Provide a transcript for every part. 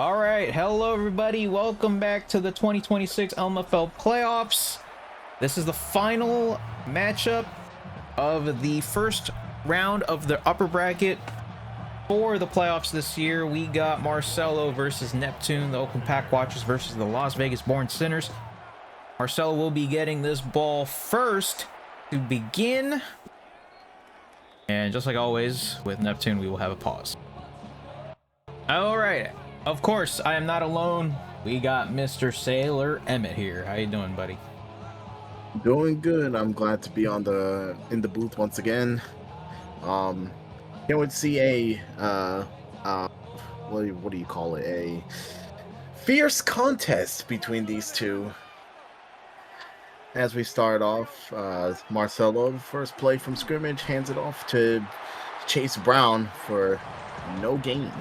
All right, hello everybody. Welcome back to the 2026 LMFL playoffs. This is the final matchup of the first round of the upper bracket for the playoffs this year. We got Marcello versus Neptune, the Oakland Pack Watchers versus the Las Vegas Born Sinners. Marcello will be getting this ball first to begin. And just like always with Neptune, we will have a pause. All right. Of course, I am not alone. We got Mr. Sailor Emmett here. How you doing, buddy? Doing good. I'm glad to be in the booth once again. Can't wait to see what do you call it? A fierce contest between these two. As we start off, Marcello, first play from scrimmage, hands it off to Chase Brown for no gain.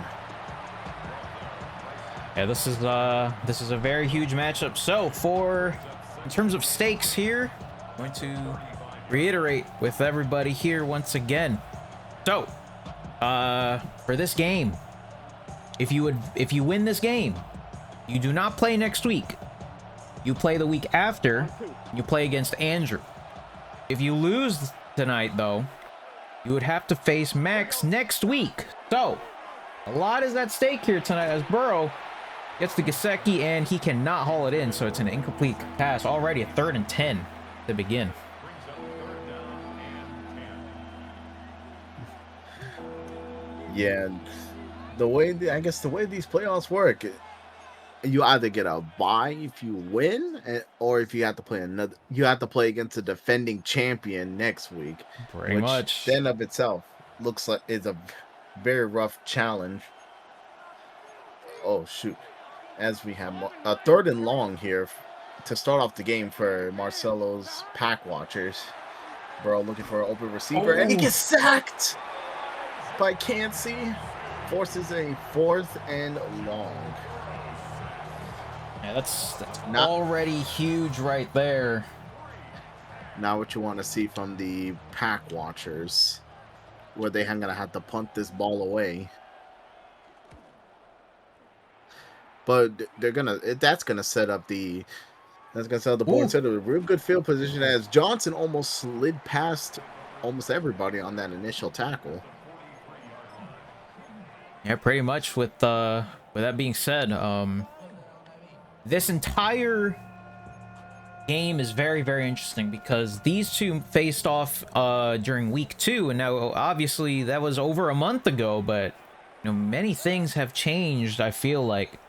Yeah, this is a very huge matchup. So in terms of stakes here, I'm going to reiterate with everybody here once again. So for this game, if you win this game, you do not play next week. You play the week after. You play against Andrew. If you lose tonight, though, you would have to face Max next week. So a lot is at stake here tonight as Burrow gets the Gesicki and he cannot haul it in, so it's an incomplete pass. Already a 3rd and 10 to begin. Yeah, the way these playoffs work, you either get a bye if you win, or if you have to play against a defending champion next week. Pretty which much. then of itself looks like is a very rough challenge. Oh shoot. As we have a 3rd and long here to start off the game for Marcello's Pack Watchers. Bro looking for an open receiver, and he gets sacked by Cansey. Forces a 4th and long. Yeah, that's already huge right there. Now what you want to see from the Pack Watchers, where they're going to have to punt this ball away. But that's gonna set up the board. Set up a real good field position as Johnson almost slid past almost everybody on that initial tackle. Yeah, pretty much. With that being said, this entire game is very, very interesting because these two faced off during week 2, and now obviously that was over a month ago, but many things have changed. I feel like.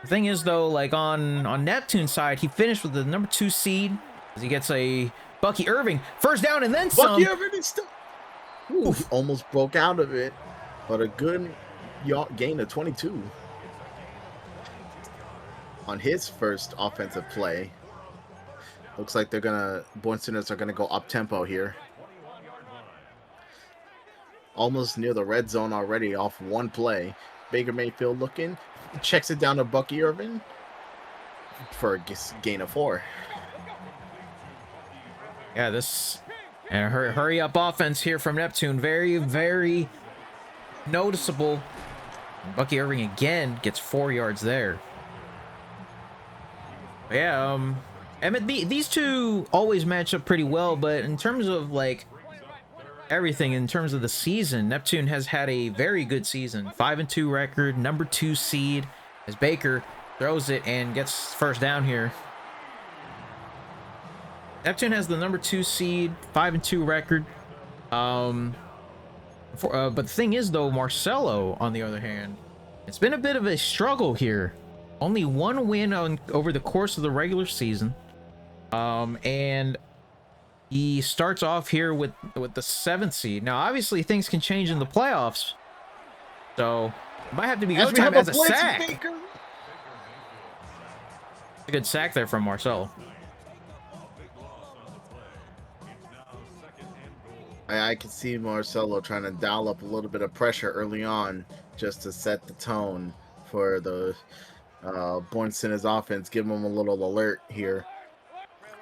The thing is, though, like on Neptune's side, he finished with the number 2 seed as he gets a Bucky Irving first down and then some. Bucky Irving is still almost broke out of it, but a good gain of 22 on his first offensive play. Looks like Born Sinners are gonna go up tempo here. Almost near the red zone already off one play. Baker Mayfield looking. Checks it down to Bucky Irvin for a gain of 4. Yeah, this and hurry up offense here from Neptune. Very, very noticeable. Bucky Irving again gets 4 yards there. But yeah, Emmett, these two always match up pretty well, but in terms of like everything in terms of the season, Neptune has had a very good season. 5-2 record, number 2 seed, as Baker throws it and gets first down here. Neptune has the number 2 seed, 5-2 record. But the thing is, though, Marcello, on the other hand, it's been a bit of a struggle here. Only 1 win over the course of the regular season. And he starts off here with the 7th seed. Now, obviously, things can change in the playoffs, so it might have to be go time as a sack. A good sack there from Marcello. I can see Marcello trying to dial up a little bit of pressure early on just to set the tone for the Born Sinners offense. Give them a little alert here.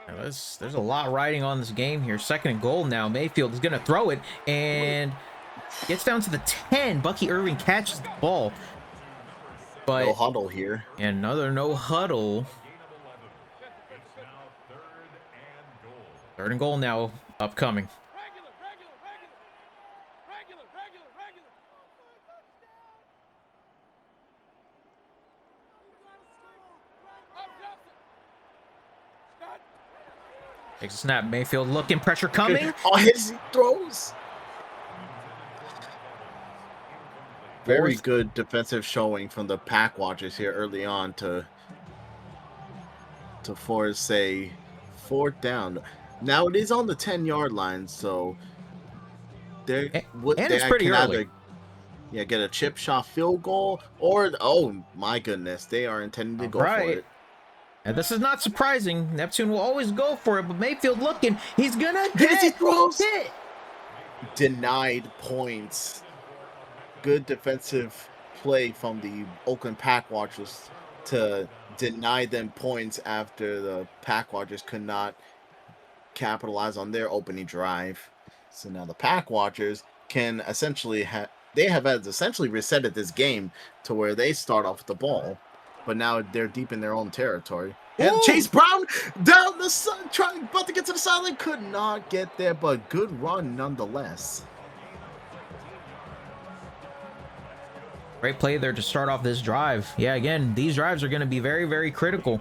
There's a lot riding on this game here. 2nd and goal now. Mayfield is going to throw it and gets down to the 10. Bucky Irving catches the ball. But no huddle here. another no huddle. 3rd and goal now upcoming. Takes a snap. Mayfield looking, pressure coming. Oh, his throws. Very good defensive showing from the pack watchers here early on to force a 4th down. Now it is on the 10-yard line, so And it's pretty early. Either get a chip shot field goal, or oh my goodness, they are intending to go for it. And this is not surprising. Neptune will always go for it, but Mayfield looking, he's gonna he throws it. Denied points. Good defensive play from the Oakland Pack Watchers to deny them points after the Pack Watchers could not capitalize on their opening drive. So now the Pack Watchers can essentially have essentially resetted this game to where they start off with the ball, but now they're deep in their own territory. And Chase Brown down the side, about to get to the sideline, could not get there, but good run nonetheless. Great play there to start off this drive. Yeah, again, these drives are going to be very, very critical.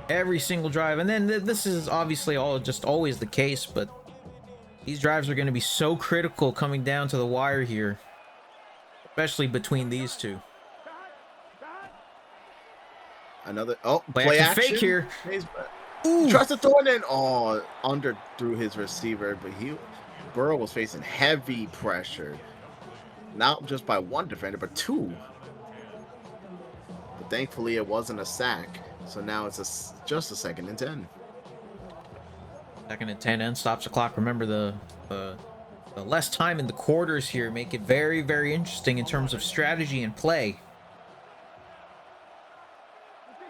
Every single drive. And then this is obviously always the case, but these drives are going to be so critical coming down to the wire here, especially between these two. Another play action fake here. Tries to throw it in. Oh, under through his receiver, but Burrow was facing heavy pressure. Not just by one defender, but 2. But thankfully, it wasn't a sack. So now it's just a 2nd and 10. 2nd and 10 and stops the clock. Remember the less time in the quarters here make it very, very interesting in terms of strategy and play.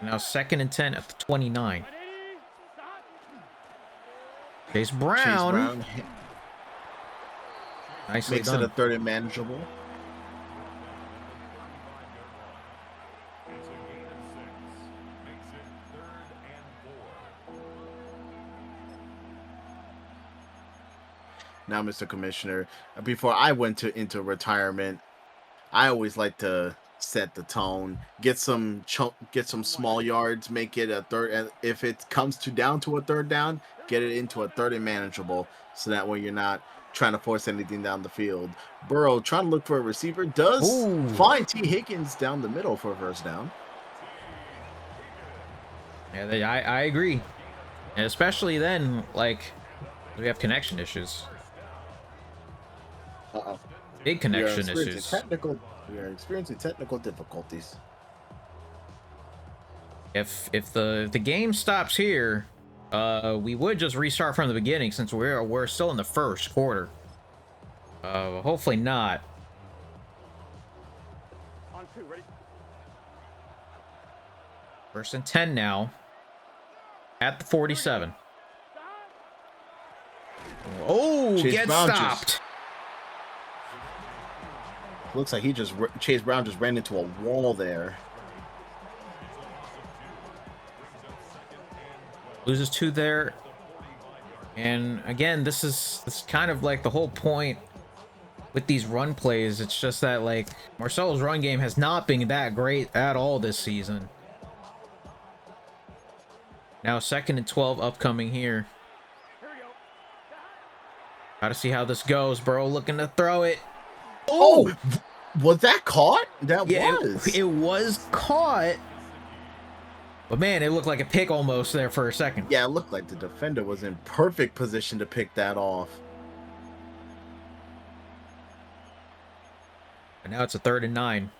Now 2nd and 10 at the 29. Chase Brown. Nicely makes done. it a 3rd and manageable. Now, Mr. Commissioner, before I went into retirement, I always like to set the tone, get some small yards, make it a 3rd, and if it comes down to a 3rd down, get it into a 3rd and manageable, so that way you're not trying to force anything down the field. Burrow trying to look for a receiver, does find T. Higgins down the middle for a 1st down. Yeah, I agree, and especially then, like, we have connection issues. Big connection issues. We are experiencing technical difficulties. If the game stops here, we would just restart from the beginning since we're still in the 1st quarter. Hopefully not. On 2, ready? 1st and 10 now. At the 47. Oh, gets stopped. Looks like Chase Brown just ran into a wall there. Loses 2 there. And again, this is kind of like the whole point with these run plays. It's just that, like, Marcello's run game has not been that great at all this season. Now 2nd and 12 upcoming here. Gotta see how this goes. Burrow looking to throw it. Oh, was that caught? Yeah, it was caught. But man, it looked like a pick almost there for a second. Yeah, it looked like the defender was in perfect position to pick that off. And now it's a 3rd and 9.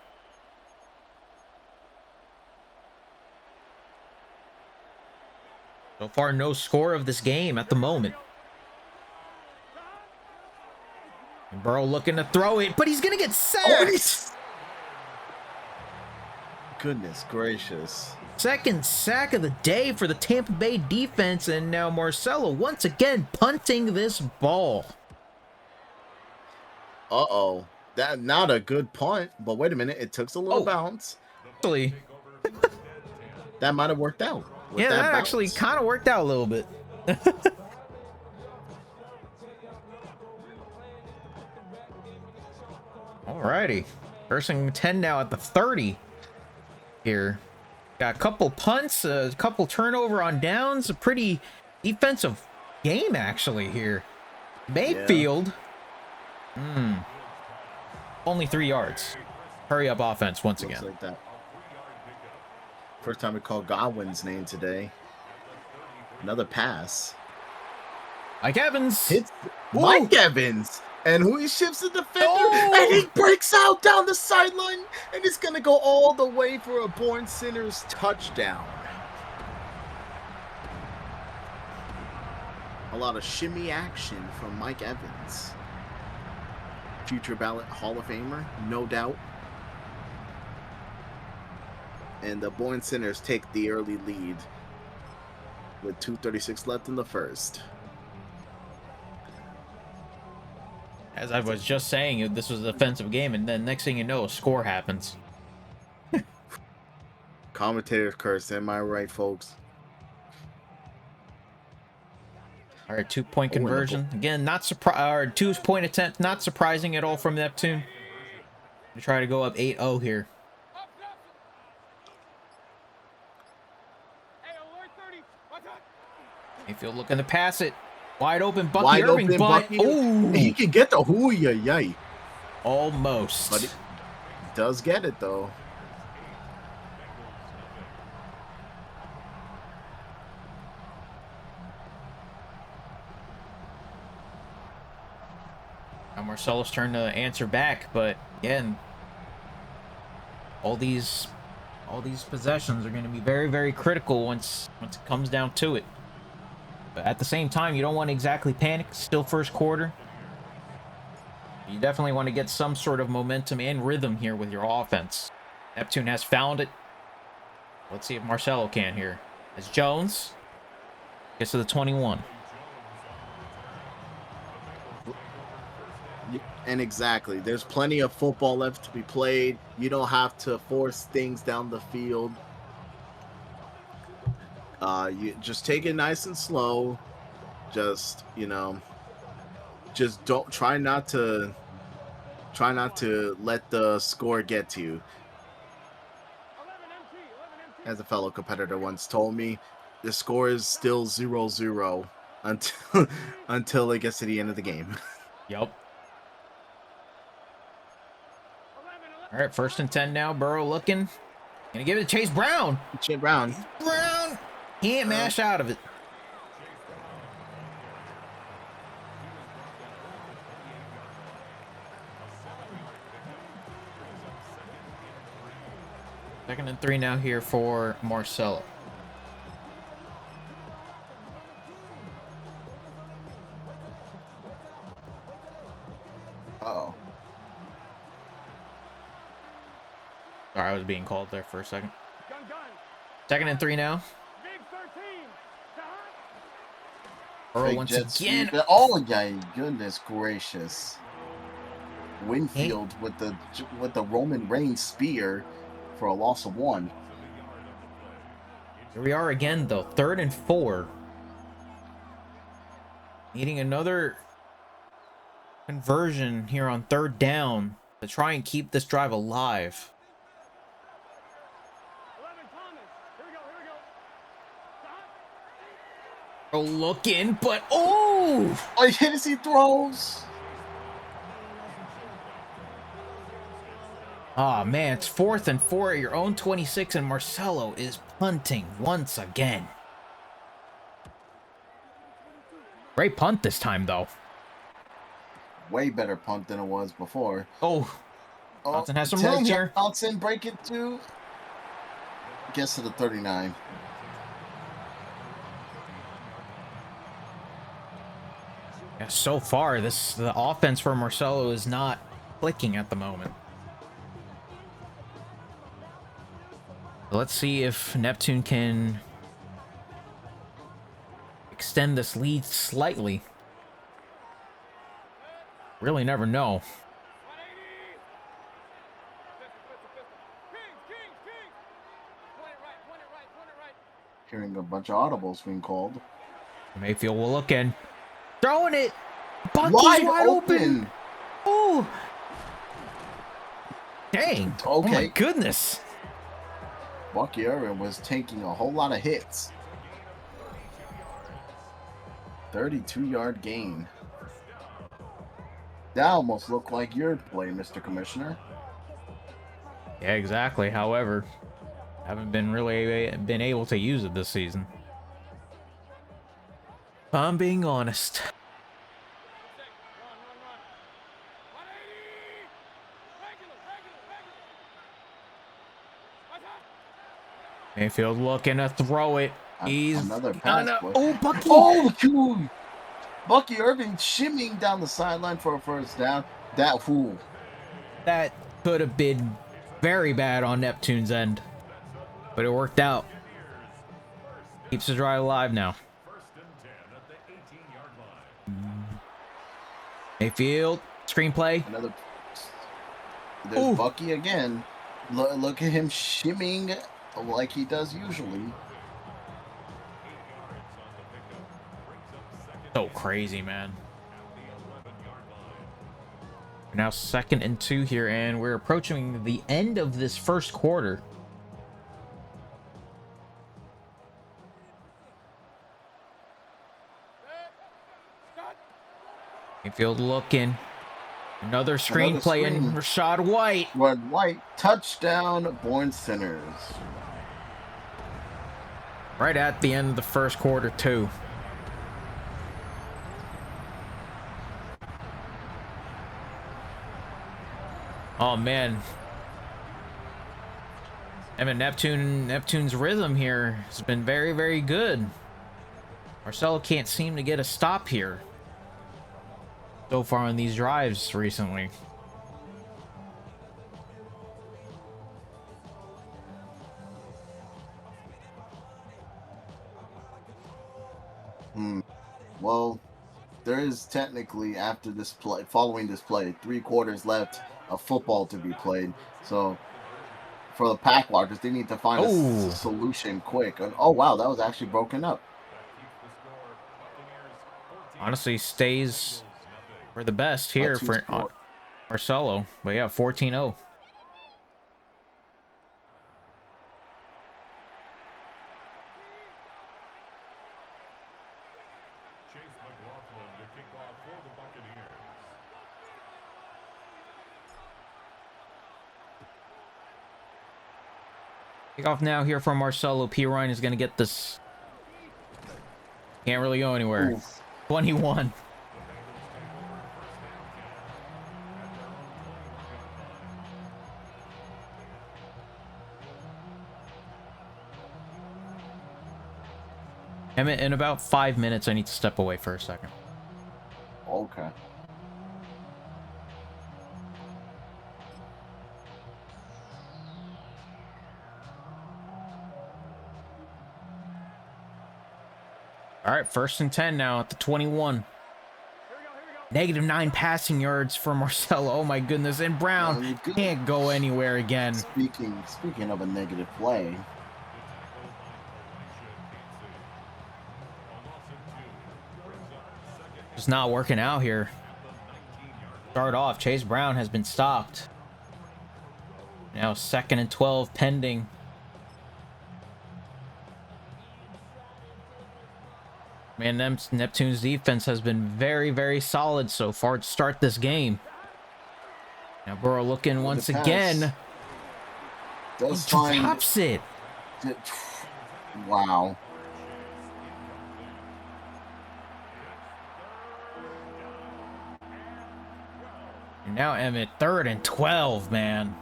So far, no score of this game at the moment. And Burrow looking to throw it, but he's going to get sacked. Goodness gracious. 2nd sack of the day for the Tampa Bay defense, and now Marcello once again punting this ball. Uh-oh. That not a good punt, but wait a minute. It took a little bounce. Actually, That might have worked out. With yeah, that actually bounce. kind of worked out a little bit. Alrighty. First and 10 now at the 30 here. Got a couple punts, a couple turnover on downs, a pretty defensive game actually here. Mayfield. Only 3 yards. Hurry up offense once Looks again. like that. First time we called Godwin's name today. Another pass. Mike Evans. Hits Ooh. Mike Evans. And who he shifts the defender. Oh. And he breaks out down the sideline. And he's going to go all the way for a Born Sinners touchdown. A lot of shimmy action from Mike Evans. Future ballot Hall of Famer, no doubt. And the Born Sinners take the early lead with 2:36 left in the first. As I was just saying, this was a defensive game, and then next thing you know, a score happens. Commentators curse, am I right, folks? All right, 2-point conversion. Again, not surprise. 2-point attempt, not surprising at all from Neptune. To try to go up 8-0 here. Mayfield looking to pass it. Wide open, Bucky Wide Irving, open, but Bucky. ooh, He can get the hoo-ya-yay. almost. But he does get it, though. Now Marcello's turn to answer back, but again, all these possessions are going to be very, very critical once it comes down to it. But at the same time, you don't want to exactly panic. Still first quarter. You definitely want to get some sort of momentum and rhythm here with your offense. Neptune has found it. Let's see if Marcello can here. As Jones gets to the 21. And exactly, there's plenty of football left to be played. You don't have to force things down the field. You just take it nice and slow. Just, just don't try not to let the score get to you. As a fellow competitor once told me, the score is still 0-0 until it gets to the end of the game. Yup. All right, 1st and 10 now. Burrow looking. Gonna give it to Chase Brown. Chase Brown. Brown can't mash out of it. Second and 3 now here for Marcello. Uh-oh. Sorry, I was being called there for a second. 2nd and 3 now. Burrow once again. Oh, yeah, goodness gracious. Winfield with the Roman Reigns spear for a loss of 1. Here we are again, though. 3rd and 4. Needing another conversion here on 3rd down to try and keep this drive alive. Oh, looking, but oh! I hit as he throws. Ah, man, it's 4th and 4 at your own 26, and Marcello is punting once again. Great punt this time, though. Way better punt than it was before. Oh, Johnson has some room here. Johnson break it to. Gets to the 39. Yeah, so far, the offense for Marcello is not clicking at the moment. Let's see if Neptune can extend this lead slightly. Really never know. Hearing a bunch of audibles being called. Mayfield will look in. Throwing it. Bucky's Wide open. open. Oh. Dang. Okay. Oh my goodness. Bucky Irvin was taking a whole lot of hits. 32-yard gain. That almost looked like your play, Mr. Commissioner. Yeah, exactly. However, haven't been able to use it this season. If I'm being honest. Mayfield looking to throw it. He's another pass. Oh, Bucky! Oh, dude! Bucky Irving shimmying down the sideline for a first down. That fool. That could have been very bad on Neptune's end, but it worked out. Keeps the drive alive now. Mayfield, screenplay. There's Bucky again. Look at him shimmying like he does usually. So crazy, man. Now 2nd and 2 here, and we're approaching the end of this first quarter. Mayfield looking. Another screenplay in Rashad White. Rashad White, touchdown, Born Sinners. Right at the end of the first quarter, too. Oh, man. I mean, Neptune's rhythm here has been very, very good. Marcello can't seem to get a stop here so far on these drives recently. Well, there is technically, after this play, following this play, 3 quarters left of football to be played. So for the Pack Watchers, they need to find a solution quick. And, oh wow, that was actually broken up. Honestly, stays for the best here for Marcello. But yeah, 14-0. Kickoff now here from Marcello. P. Ryan is going to get this. Can't really go anywhere. Oof. 21. Emmett, in about 5 minutes, I need to step away for a second. Okay. All right, 1st and 10 now at the 21. -9 passing yards for Marcello. Oh my goodness, and Brown can't go anywhere again. Speaking of a negative play. Just not working out here. Start off, Chase Brown has been stopped. Now 2nd and 12 pending. Man, Neptune's defense has been very, very solid so far to start this game. Now Burrow looking once again. He drops it. Wow. And now Emmett, 3rd and 12, man.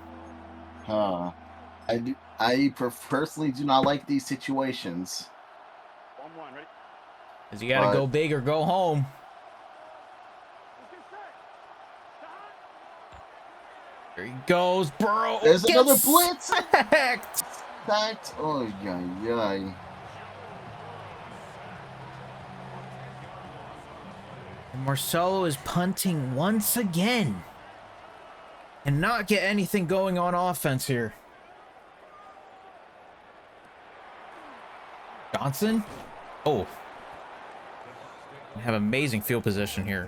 I personally do not like these situations. Because you got to go big or go home. There he goes, Burrow. There's another blitz. Sacked. Oh, yeah. And Marcello is punting once again. And not get anything going on offense here. Johnson. Oh. Have amazing field position here.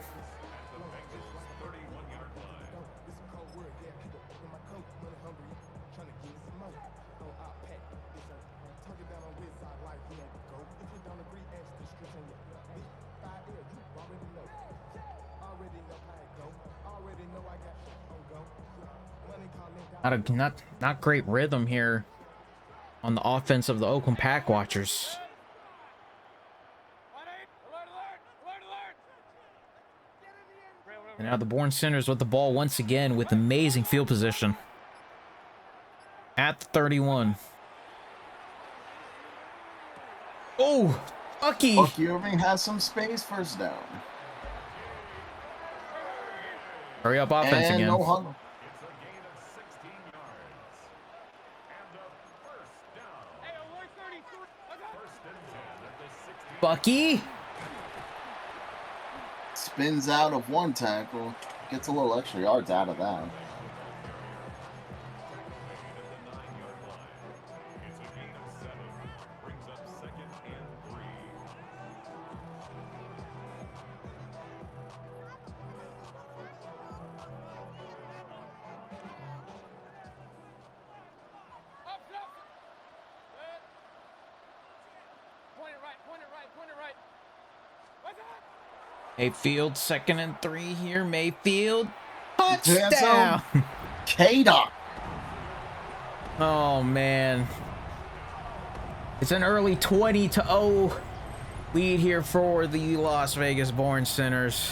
Not great rhythm here on the offense of the Oakland Pack Watchers. And now the Bourne Sinners with the ball once again with amazing field position at the 31. Oh, Bucky Irving has some space. First down. Hurry up offense and again. No huddle. Bucky spins out of one tackle, gets a little extra yards out of that. Mayfield, 2nd and 3 here. Mayfield, touchdown! K-Dot. Oh, man. It's an early 20-0 lead here for the Las Vegas Bourne Sinners.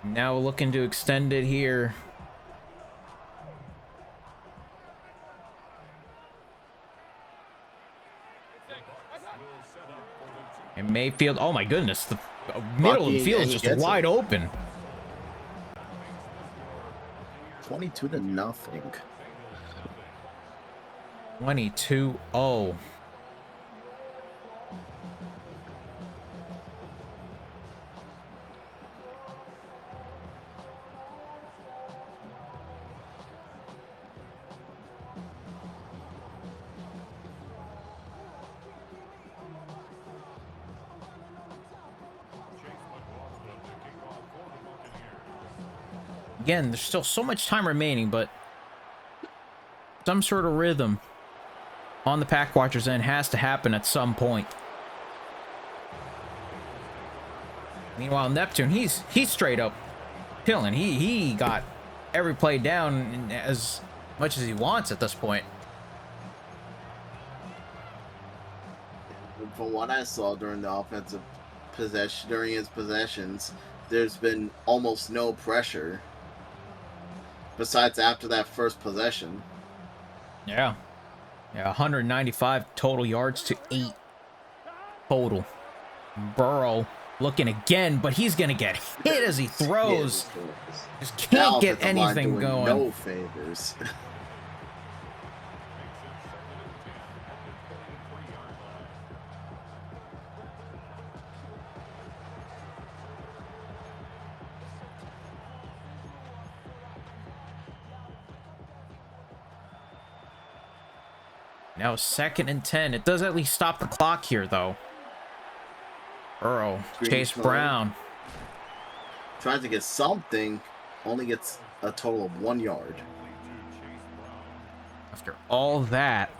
Now looking to extend it here. And Mayfield, oh my goodness, the middle of the field is just wide open. 22-0. 22-0. Again, there's still so much time remaining, but some sort of rhythm on the Pack Watchers end has to happen at some point. Meanwhile, Neptune, he's straight up killing. He got every play down as much as he wants at this point. From what I saw during the offensive possession, during his possessions, there's been almost no pressure. Besides after that first possession. Yeah, 195 total yards to 8 total. Burrow looking again, but he's gonna get hit as he throws. Just can't get anything going. No favors. Now 2nd and 10. It does at least stop the clock here, though. Burrow, Chase Brown. Tries to get something, only gets a total of 1 yard. After all that.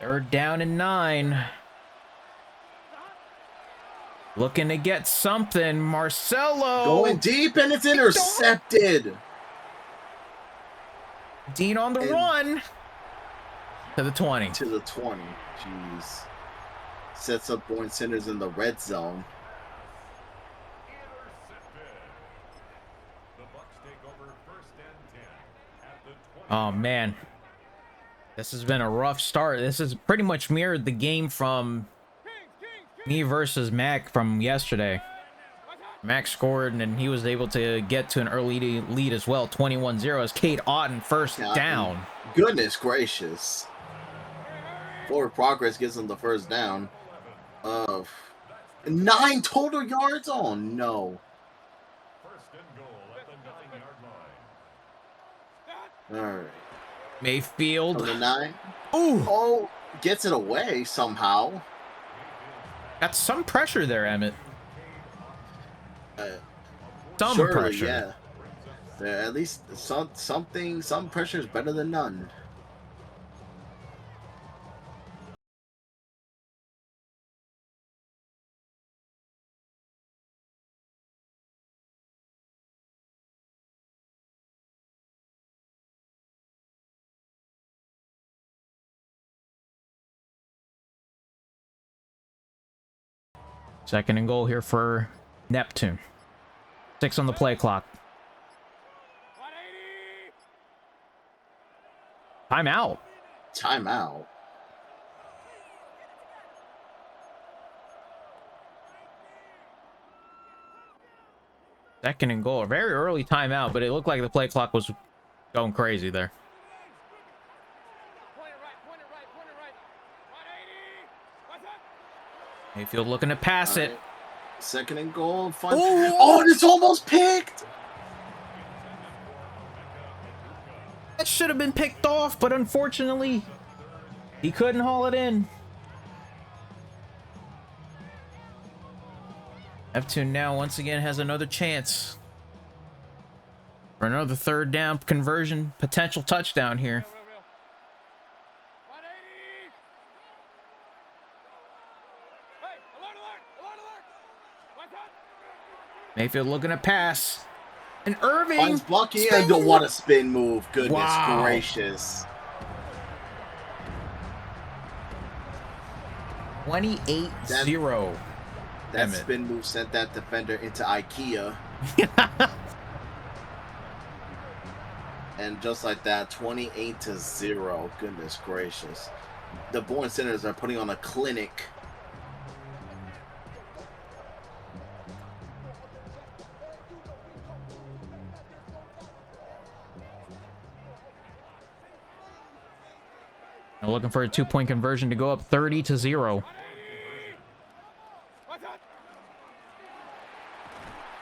Third down and 9. Looking to get something. Marcello. Going deep, and it's intercepted. Dean on the run. To the 20. To the 20. Jeez. Sets up Bourne Sinners in the red zone. Oh, man. This has been a rough start. This has pretty much mirrored the game from me versus Mac from yesterday. Mac scored, and he was able to get to an early lead as well. 21-0 as Cade Otten first down. Goodness gracious. Forward progress gives them the first down. 9 total yards? Oh, no. All right. Mayfield. From the 9. Ooh. Oh, gets it away somehow. Got some pressure there, Emmett. Some Surely, pressure. yeah. At least some pressure is better than none. Second and goal here for Neptune. 6 on the play clock. Timeout. Timeout. Second and goal. A very early timeout, but it looked like the play clock was going crazy there. Mayfield looking to pass it. Second and goal. Oh, it's almost picked. That should have been picked off, but unfortunately, he couldn't haul it in. Neptune now once again has another chance for another third down conversion, potential touchdown here. Mayfield looking to pass. And Irving finds Bucky. I don't want a spin move. Goodness gracious. 28-0. That spin move sent that defender into IKEA. And just like that, 28-0. Goodness gracious. The Bourne Centers are putting on a clinic. Now looking for a 2-point conversion to go up 30-0.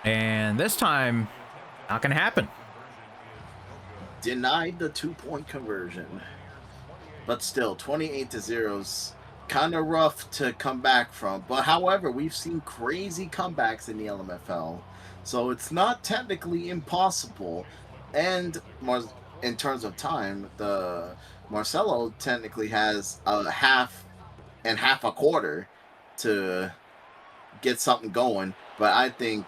And this time, not going to happen. Denied the 2-point conversion. But still, 28-0 is kind of rough to come back from. But however, we've seen crazy comebacks in the LMFL. So it's not technically impossible. And in terms of time, the Marcello technically has a half and half a quarter to get something going. But I think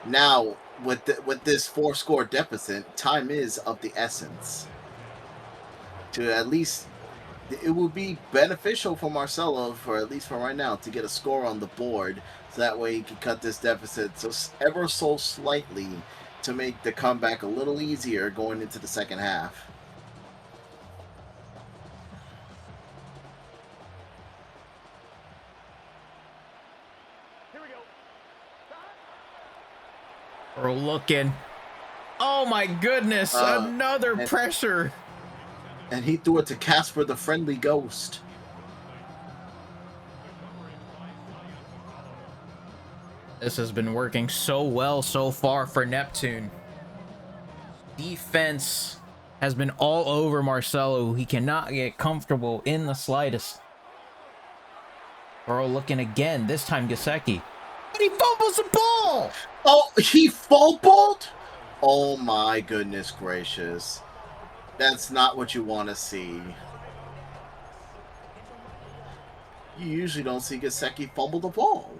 now with this 4-score deficit, time is of the essence. To at least, it would be beneficial for Marcello, for at least for right now, to get a score on the board, so that way he can cut this deficit ever so slightly to make the comeback a little easier going into the second half. We're looking. Oh my goodness, another pressure. And he threw it to Casper the Friendly Ghost. This has been working so well so far for Neptune. Defense has been all over Marcello. He cannot get comfortable in the slightest. Burrow looking again, this time Gesicki. But he fumbles the ball! Oh, he fumbled? Oh my goodness gracious. That's not what you want to see. You usually don't see Gesicki fumble the ball.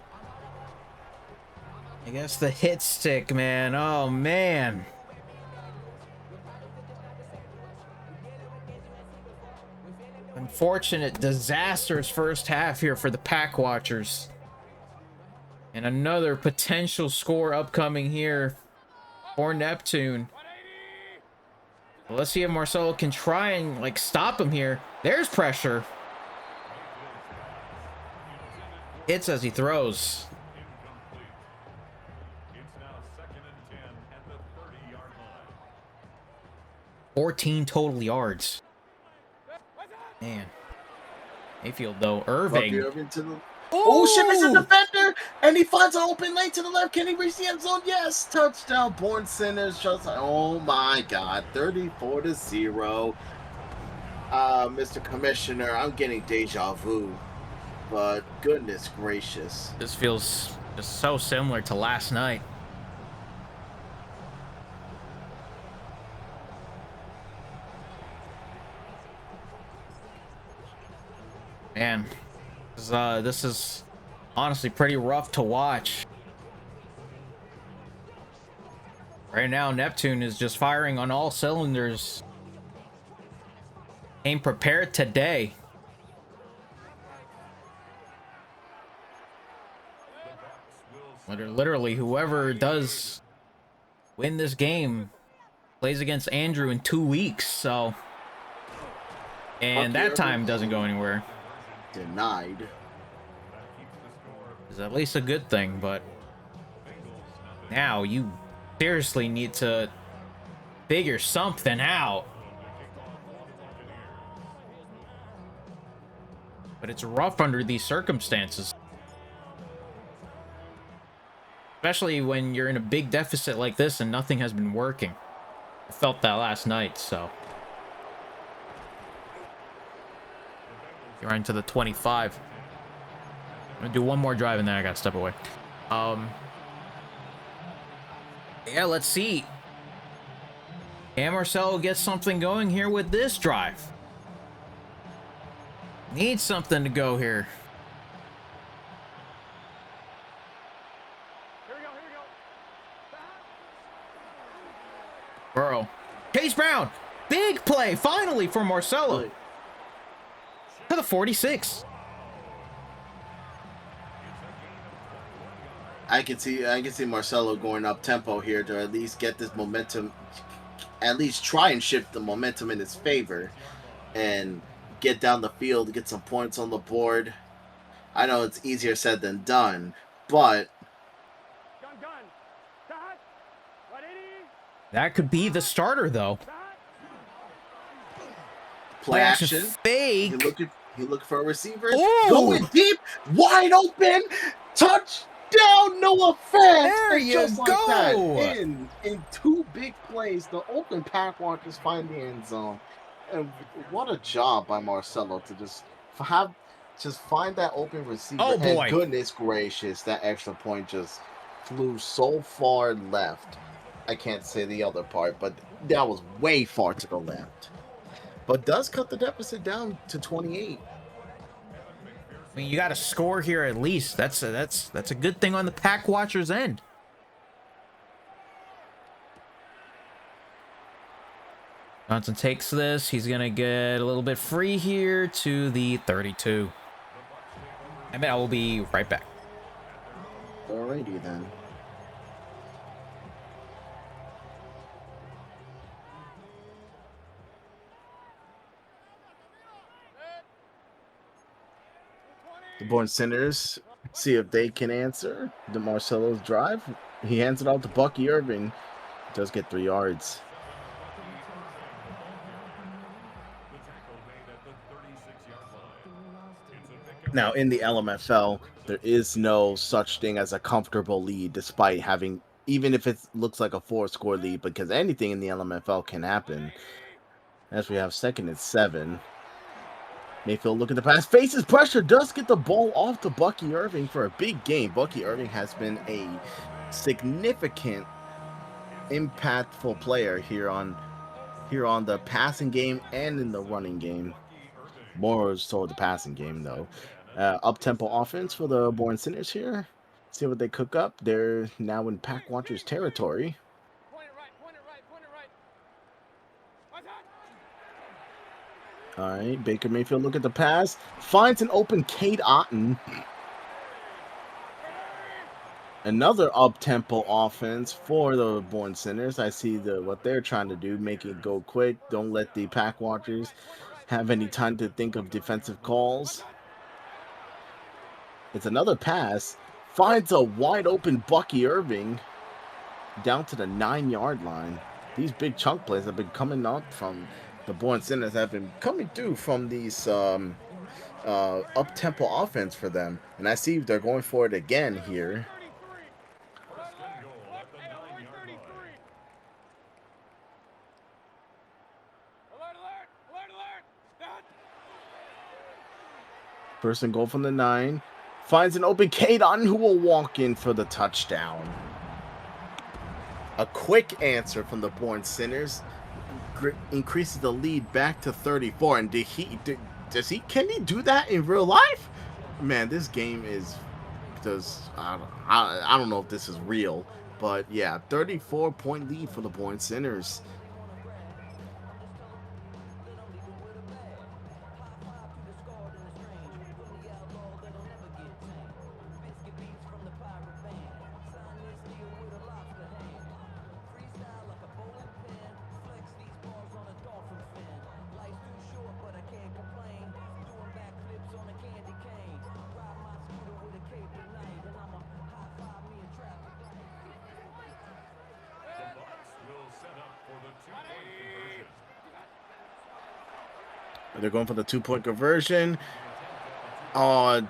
I guess the hit stick, man. Oh, man. Unfortunate, disastrous first half here for the Pack Watchers. And another potential score upcoming here for Neptune. Well, let's see if Marcello can try and, stop him here. There's pressure. Hits as he throws. 14 total yards. Man. Mayfield, though. Bucky Irving. Irving to the... Oh, shit, it's a Oh! defender! And he finds an open lane to the left. Can he reach the end zone? Yes! Touchdown, Born Sinners. Just like, oh my God. 34-0. Mr. Commissioner, I'm getting deja vu. But goodness gracious. This feels just so similar to last night. Man, this is honestly pretty rough to watch. Right now, Neptune is just firing on all cylinders. Came prepared today. Literally, whoever does win this game plays against Andrew in 2 weeks, so... And that time doesn't go anywhere. Denied. It's at least a good thing, but... Now, you seriously need to figure something out. But it's rough under these circumstances. Especially when you're in a big deficit like this and nothing has been working. I felt that last night, so. You're into the 25. I'm gonna do one more drive and then I gotta step away. Yeah, let's see. Can Marcello get something going here with this drive? Needs something to go here. Burrow. Chase Brown. Big play, finally, for Marcello. To the 46. I can see Marcello going up tempo here to at least get this momentum, at least try and shift the momentum in his favor and get down the field, get some points on the board. I know it's easier said than done, but That could be the starter, though. play action. Fake. He looking for a receiver. Ooh. Going deep, wide open, touchdown, Noah Fant. There you just go. Like that. In 2 big plays, the open pack walkers find the end zone. And what a job by Marcello to just find that open receiver. Oh, boy. And goodness gracious, that extra point just flew so far left. I can't say the other part, but that was way far to the left. But does cut the deficit down to 28. I mean, you got to score here at least. That's a good thing on the pack watcher's end. Johnson takes this. He's gonna get a little bit free here to the 32. And I will be right back. Alrighty then. The Born Sinners see if they can answer the Marcello's drive. He hands it off to Bucky Irving. Does get 3 yards. Now, in the LMFL, there is no such thing as a comfortable lead, despite having, even if it looks like a 4-score lead, because anything in the LMFL can happen. As we have 2nd and 7. Mayfield looking to pass, faces pressure, does get the ball off to Bucky Irving for a big game. Bucky Irving has been a significant, impactful player here on the passing game and in the running game. More so the passing game, though. Up-tempo offense for the Born Sinners here. See what they cook up. They're now in Pack Watchers territory. All right, Baker Mayfield look at the pass. Finds an open Cade Otton. Another up-tempo offense for the Born Sinners. I see what they're trying to do, make it go quick. Don't let the Pack Watchers have any time to think of defensive calls. It's another pass. Finds a wide open Bucky Irving down to the 9-yard line. These big chunk plays have been coming out from the Born Sinners, have been coming through from these up-tempo offense for them. And I see they're going for it again here. First and goal from the 9. Finds an open Kadon, who will walk in for the touchdown. A quick answer from the Born Sinners increases the lead back to 34. And can he do that in real life? Man, this game is I don't know if this is real, but yeah, 34-point lead for the Born Sinners. They're going for the 2-point conversion. Oh,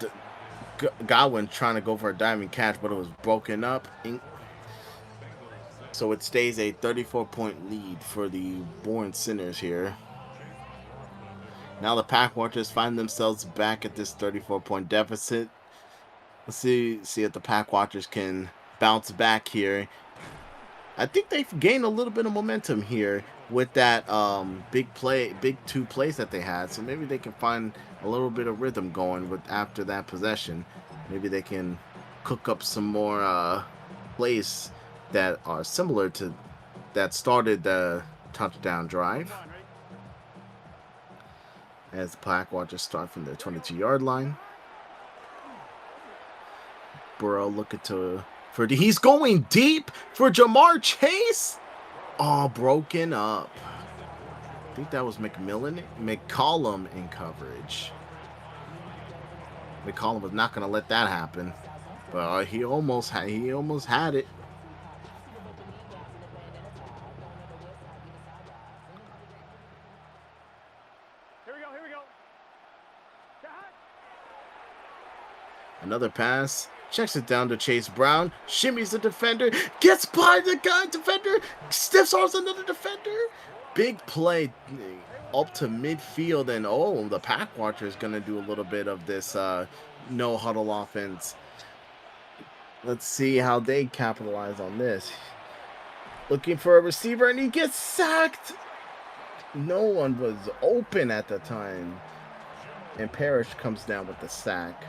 Godwin trying to go for a diving catch, but it was broken up. So it stays a 34-point lead for the Born Sinners here. Now the Pack Watchers find themselves back at this 34-point deficit. Let's see if the Pack Watchers can bounce back here. I think they've gained a little bit of momentum here with that big 2 plays that they had. So maybe they can find a little bit of rhythm going with after that possession. Maybe they can cook up some more plays that are similar to that started the touchdown drive. As the Pack Watchers start from the 22-yard line. Burrow looking he's going deep for Jamar Chase. Oh, broken up. I think that was McCollum in coverage. McCollum was not going to let that happen, but he almost had it. Here we go. Another pass. Checks it down to Chase Brown. Shimmies the defender. Gets by the defender. Stiff arms another defender. Big play up to midfield. And the Pack Watcher is going to do a little bit of this no huddle offense. Let's see how they capitalize on this. Looking for a receiver, and he gets sacked. No one was open at the time. And Parrish comes down with the sack.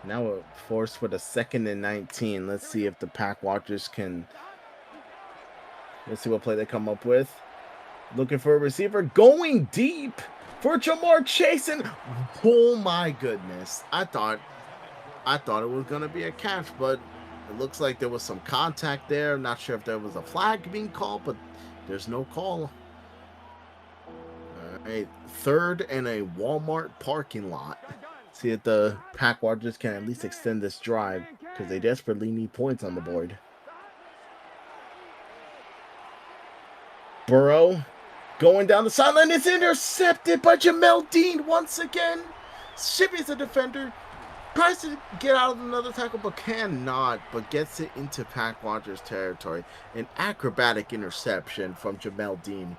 Now we're forced for the 2nd and 19. Let's see if the Pack Watchers can. Let's see what play they come up with. Looking for a receiver. Going deep for Jamar Chase. And oh my goodness. I thought it was going to be a catch, but it looks like there was some contact there. I'm not sure if there was a flag being called, but there's no call. All right. 3rd and a Walmart parking lot. See if the Pack Watchers can at least extend this drive, because they desperately need points on the board. Burrow going down the sideline. It's intercepted by Jamel Dean once again. Shimmies the defender. Tries to get out of another tackle, but cannot. But gets it into Pack Watchers territory. An acrobatic interception from Jamel Dean.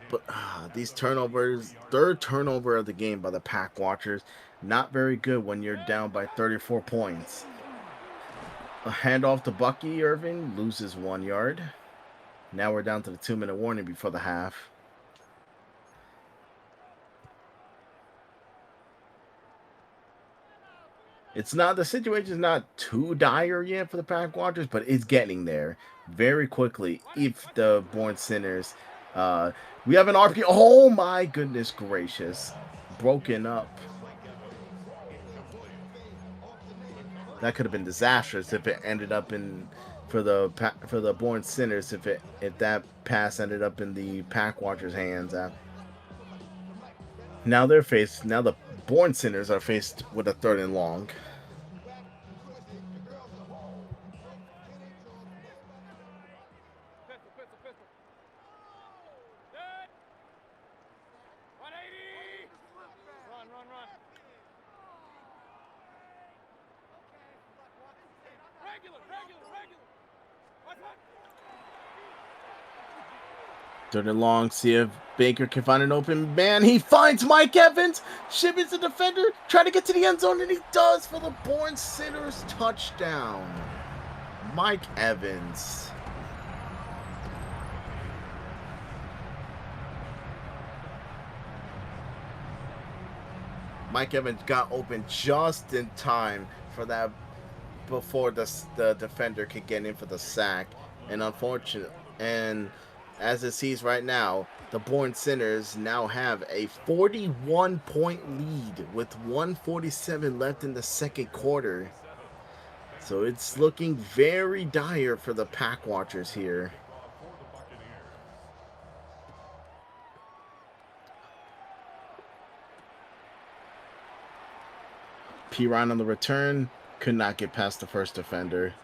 But these turnovers, 3rd turnover of the game by the Pack Watchers, not very good when you're down by 34 points. A handoff to Bucky Irving, loses 1 yard. Now we're down to the 2-minute warning before the half. The situation is not too dire yet for the Pack Watchers, but it's getting there very quickly if the Born Sinners. We have an RP. Oh my goodness gracious. Broken up. That could have been disastrous if it ended up for the Born Sinners if that pass ended up in the Pack Watchers' hands. Now the Born Sinners are faced with a 3rd and long. Third and long, see if Baker can find an open man. He finds Mike Evans. Shipman's the defender, trying to get to the end zone, and he does for the Bourne Sinners touchdown. Mike Evans. Mike Evans got open just in time for that, before the defender could get in for the sack. And unfortunate, and as it sees right now, the Bourne Sinners now have a 41-point lead with 1:47 left in the second quarter. So it's looking very dire for the Pack Watchers here. P. Ryan on the return could not get past the first defender.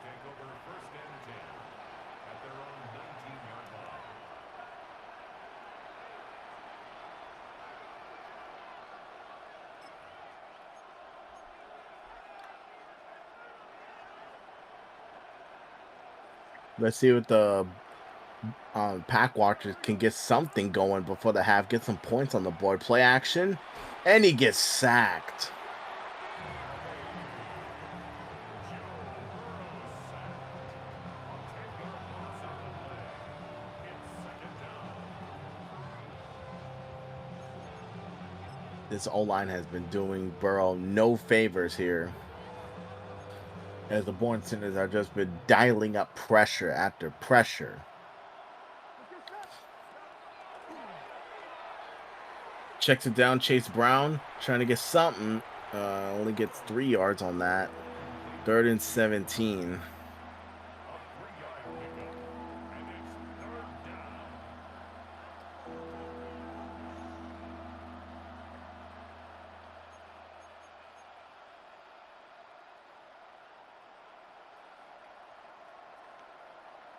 Let's see what the Pack Watchers can get something going before the half. Get some points on the board. Play action, and he gets sacked. This O-line has been doing Burrow no favors here, as the Bourne Sinners have just been dialing up pressure after pressure. Checks it down, Chase Brown, trying to get something. Only gets 3 yards on that. 3rd and 17.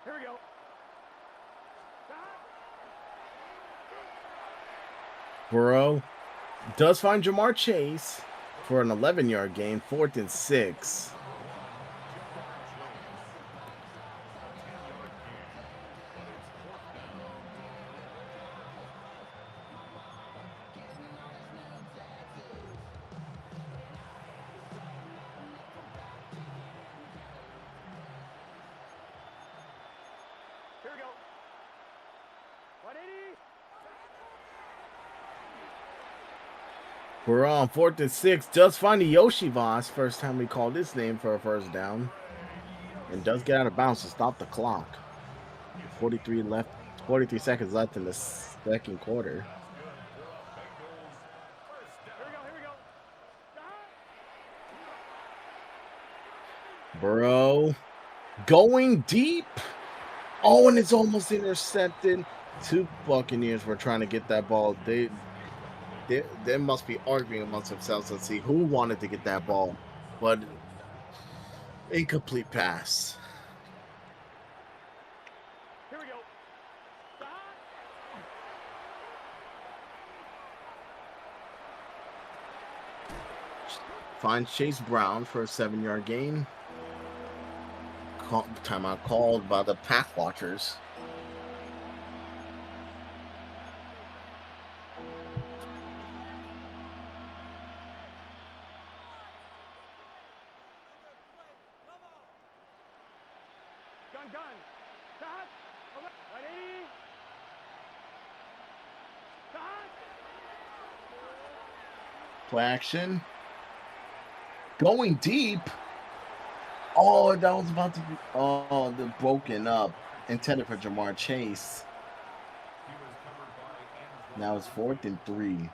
Here we go. Burrow does find Jamar Chase for an 11-yard gain, 4th and 6. Here we go. 180. We're on 4th and 6. Does find a Yoshivas. First time we called his name for a first down. And does get out of bounds to stop the clock. 43 seconds left in the second quarter. Here we go. Burrow going deep. Oh, and it's almost intercepted. 2 Buccaneers were trying to get that ball. They must be arguing amongst themselves. Let's see who wanted to get that ball, but incomplete pass. Here we go. Finds Chase Brown for a 7-yard gain. Timeout called by the Pack Watchers. Gun. Stop. 180. Stop. Play action. Going deep. Oh, that was about to be. Oh, the broken up. Intended for Jamar Chase. Now it's 4th and 3.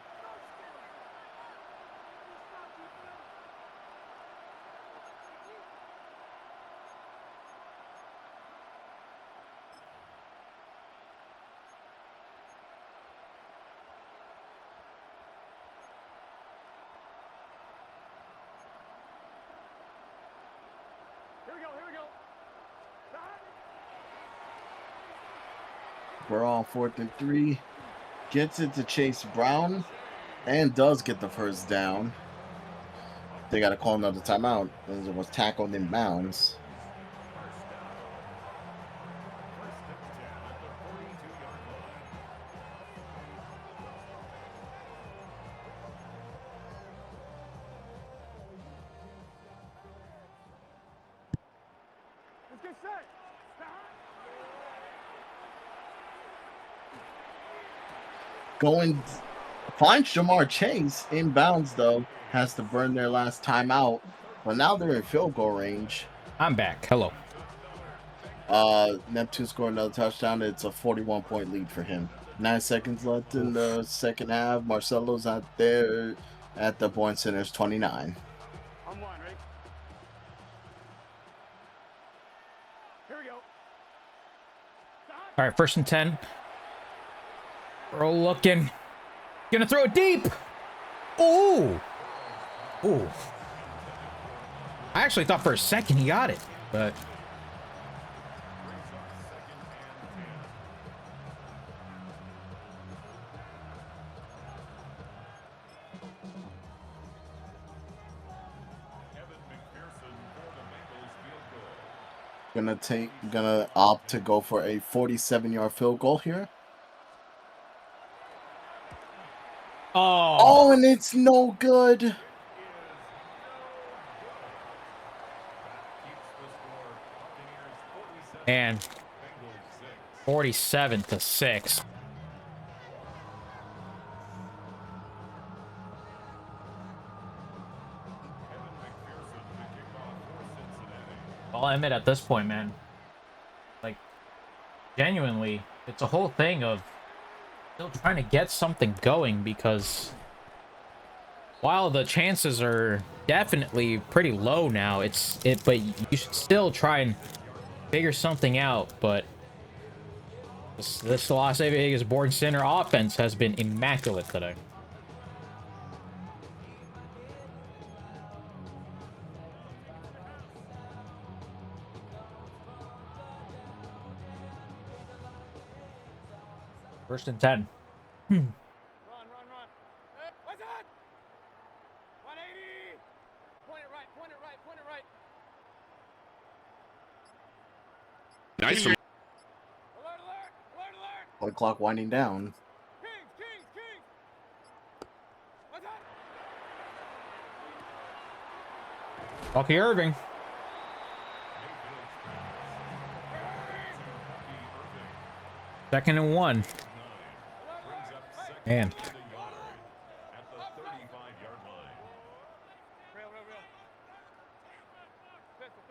Here we go. Stop. We're on 4th and 3. Gets it to Chase Brown and does get the first down. They got to call another timeout as it was tackled in bounds. Let's get set. Going, finds Jamar Chase inbounds though. Has to burn their last timeout, but now they're in field goal range. I'm back. Hello. Neptune scored another touchdown. It's a 41-point lead for him. 9 seconds left in the second half. Marcello's out there at the point center's 29. On one, ready? Here we go. All right, 1st and 10. We're looking. Gonna throw it deep. Ooh. Ooh. I actually thought for a second he got it, but Gonna opt to go for a 47-yard field goal here. oh, And it's no good. and 47-6. I'll admit at this point, man, like, genuinely, it's a whole thing of still trying to get something going, because while the chances are definitely pretty low now, but you should still try and figure something out. But this Las Vegas Born Center offense has been immaculate today. First and 10. Run. Hey, what's that? 180. Point it right. Nice. Alert. Play clock winding down. Kings. What's that? Bucky Irving. Second and 1. Man. Real. Pistol.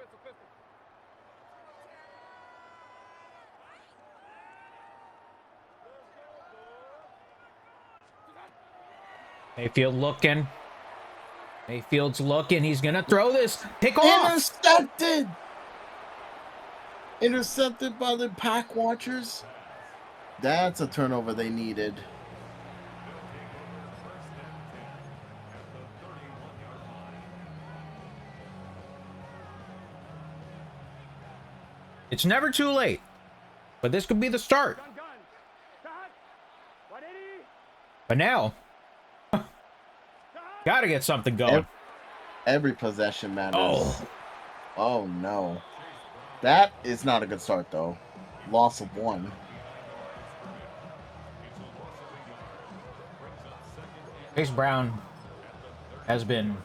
Mayfield looking. Mayfield's looking. He's gonna throw this. Pick off. Intercepted by the Pack Watchers. That's a turnover they needed. It's never too late, but this could be the start. Gun. Shot. 180. But now, gotta get something going. Every possession matters. Oh. Oh no. That is not a good start though. Loss of 1. Chase Brown has been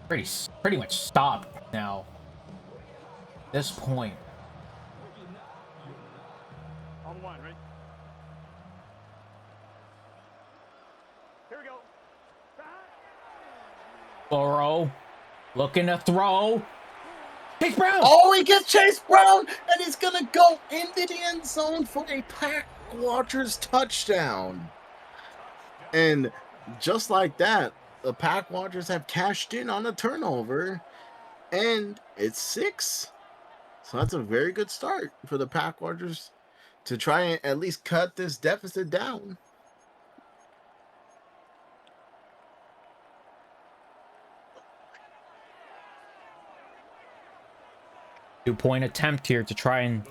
pretty much stopped now. At this point. On one, right? Here we go. Burrow looking to throw. Chase Brown. Oh, he gets Chase Brown, and he's gonna go into the end zone for a Pack Watchers touchdown. And just like that, the Pack Watchers have cashed in on a turnover, and it's 6. So that's a very good start for the Pack Watchers to try and at least cut this deficit down. Two-point attempt here to try and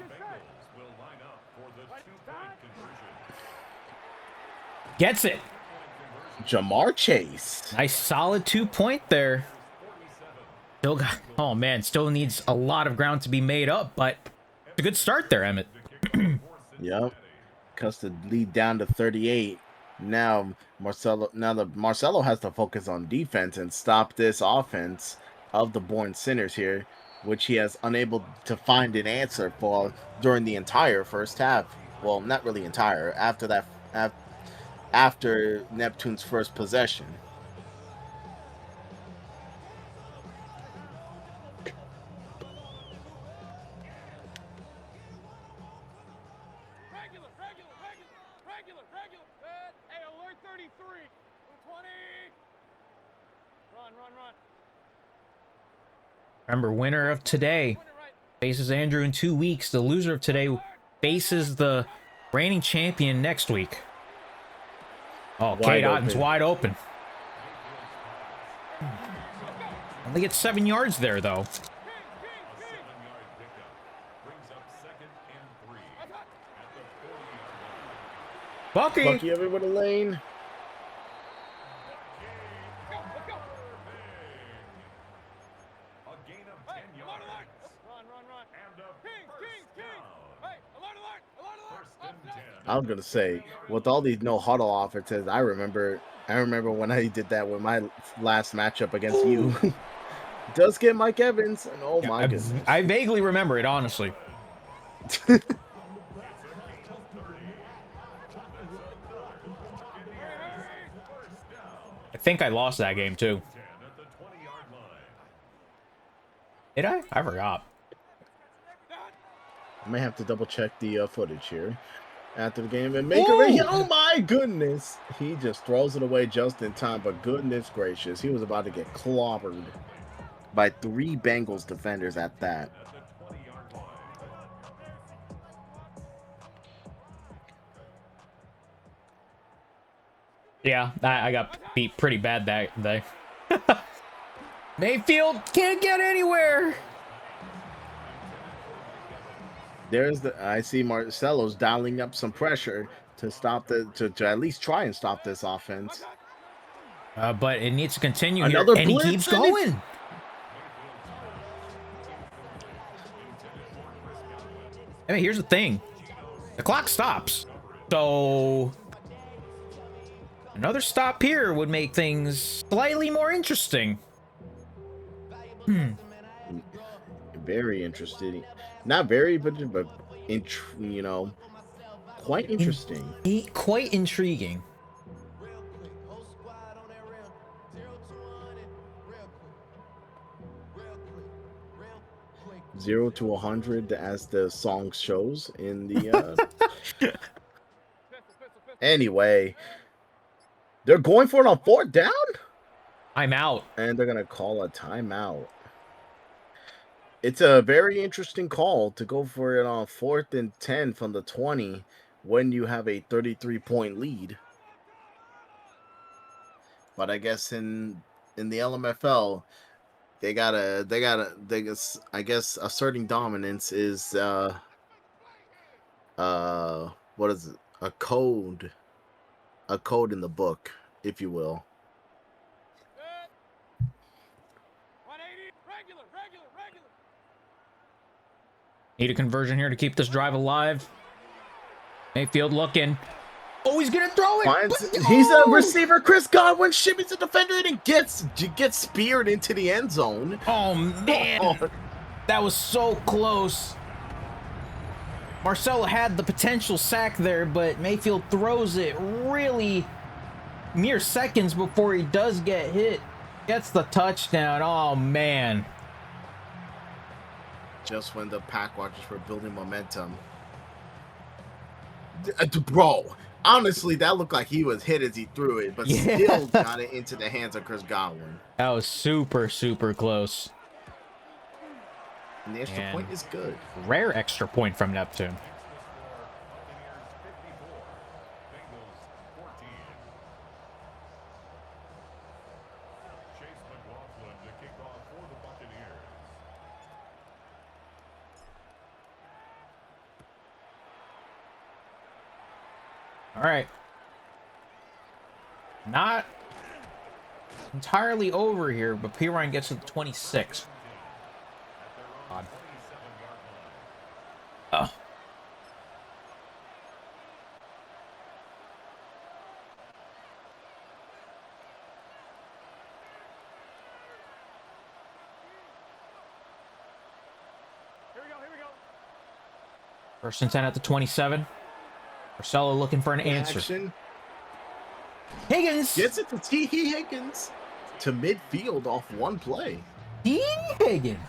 gets it. Jamar Chase. Nice solid 2-point there. Still got, oh man, still needs a lot of ground to be made up, but it's a good start there, Emmett. Yep. Cuts the lead down to 38. Now Marcello has to focus on defense and stop this offense of the Born Sinners here. which he has unable to find an answer for during the entire first half. Well, not really entire. After that, after Neptune's first possession. Regular. Good. Hey, alert 33. 20. Run. Remember, winner of today faces Andrew in 2 weeks. The loser of today faces the reigning champion next week. Oh, Kate Otten's wide open. Only gets 7 yards there, though. Bucky over the lane. I was gonna say, with all these no huddle offenses, I remember when I did that with my last matchup against you. Does get Mike Evans, and oh my goodness. I vaguely remember it, honestly. I think I lost that game too. Did I? I forgot. I may have to double check the footage here after the game and make it. Oh my goodness! He just throws it away just in time, but goodness gracious, he was about to get clobbered by 3 Bengals defenders at that. Yeah, I got beat pretty bad that day. Mayfield can't get anywhere. I see Marcello's dialing up some pressure to stop to at least try and stop this offense. But it needs to continue Another here, and he blitz keeps going. I mean, here's the thing. The clock stops. So another stop here would make things slightly more interesting. Very interesting. Not very, but you know, quite interesting. Quite intriguing. Zero to 100, as the song shows in the. Anyway, they're going for it on 4th down. I'm out, and they're gonna call a timeout. It's a very interesting call to go for it on 4th and 10 from the 20 when you have a 33-point lead. But I guess in the LMFL, I guess asserting dominance is what is it? A code in the book, if you will. Need a conversion here to keep this drive alive. Mayfield looking. Oh, he's gonna throw it. He's a receiver. Chris Godwin shimmies the defender and gets speared into the end zone. Oh man, that was so close. Marcello had the potential sack there, but Mayfield throws it really mere seconds before he does get hit. Gets the touchdown. Oh man. Just when the pack watchers were building momentum. Bro, honestly, that looked like he was hit as he threw it, but still got it into the hands of Chris Godwin. That was super, super close. And the extra point is good. Rare extra point from Neptune. All right. Not entirely over here, but Pirine gets to the 26. Odd. Oh. First and 10 at the 27. Marcello looking for an answer. Action. Higgins! Gets it to T. Higgins to midfield off one play. T. Higgins!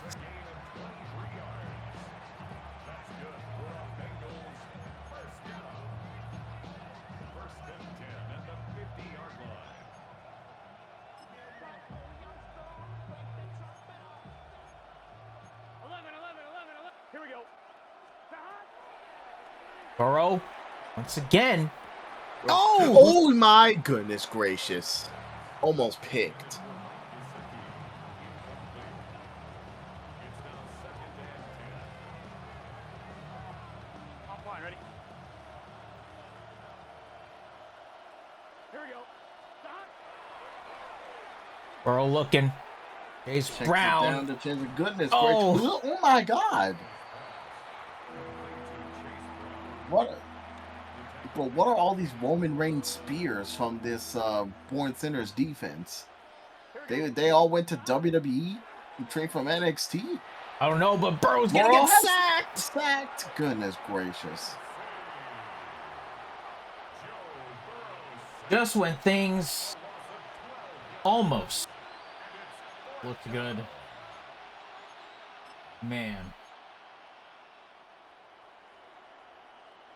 Here we go. Burrow, once again. Oh my goodness gracious. Almost picked. Offline, ready? Here we go. Burrow looking. Chase Checks it Brown. down to Chase. Goodness Oh. gracious. Oh my God. What are all these Roman Reigns spears from this Born Sinners defense? They all went to WWE and trained from NXT. I don't know, but Burrow's gonna Burrow get has sacked. Sacked. Goodness gracious. Just when things almost looked good. Man.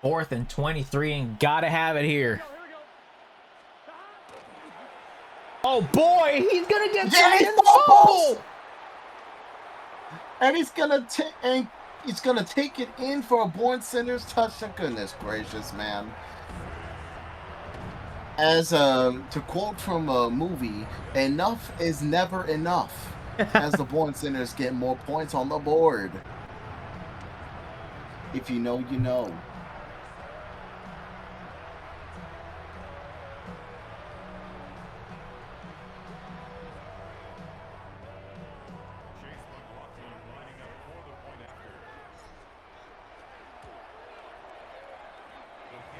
4th and 23 and gotta have it here. Oh boy, he's gonna get sacked in the fumble. And he's gonna take it in for a Born Sinners touchdown. Goodness gracious, man. As to quote from a movie, enough is never enough. As the Born Sinners get more points on the board. If you know, you know.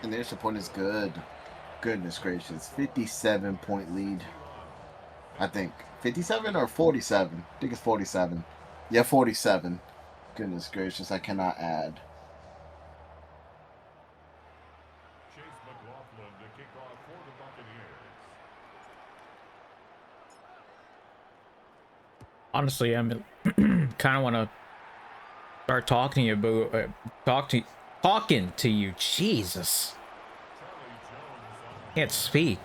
And their support is good. Goodness gracious. 57-point lead. I think. 57 or 47? I think it's 47. Yeah, 47. Goodness gracious, I cannot add. Honestly, I'm kind of want to start talking to you about talking to you. Jesus, can't speak.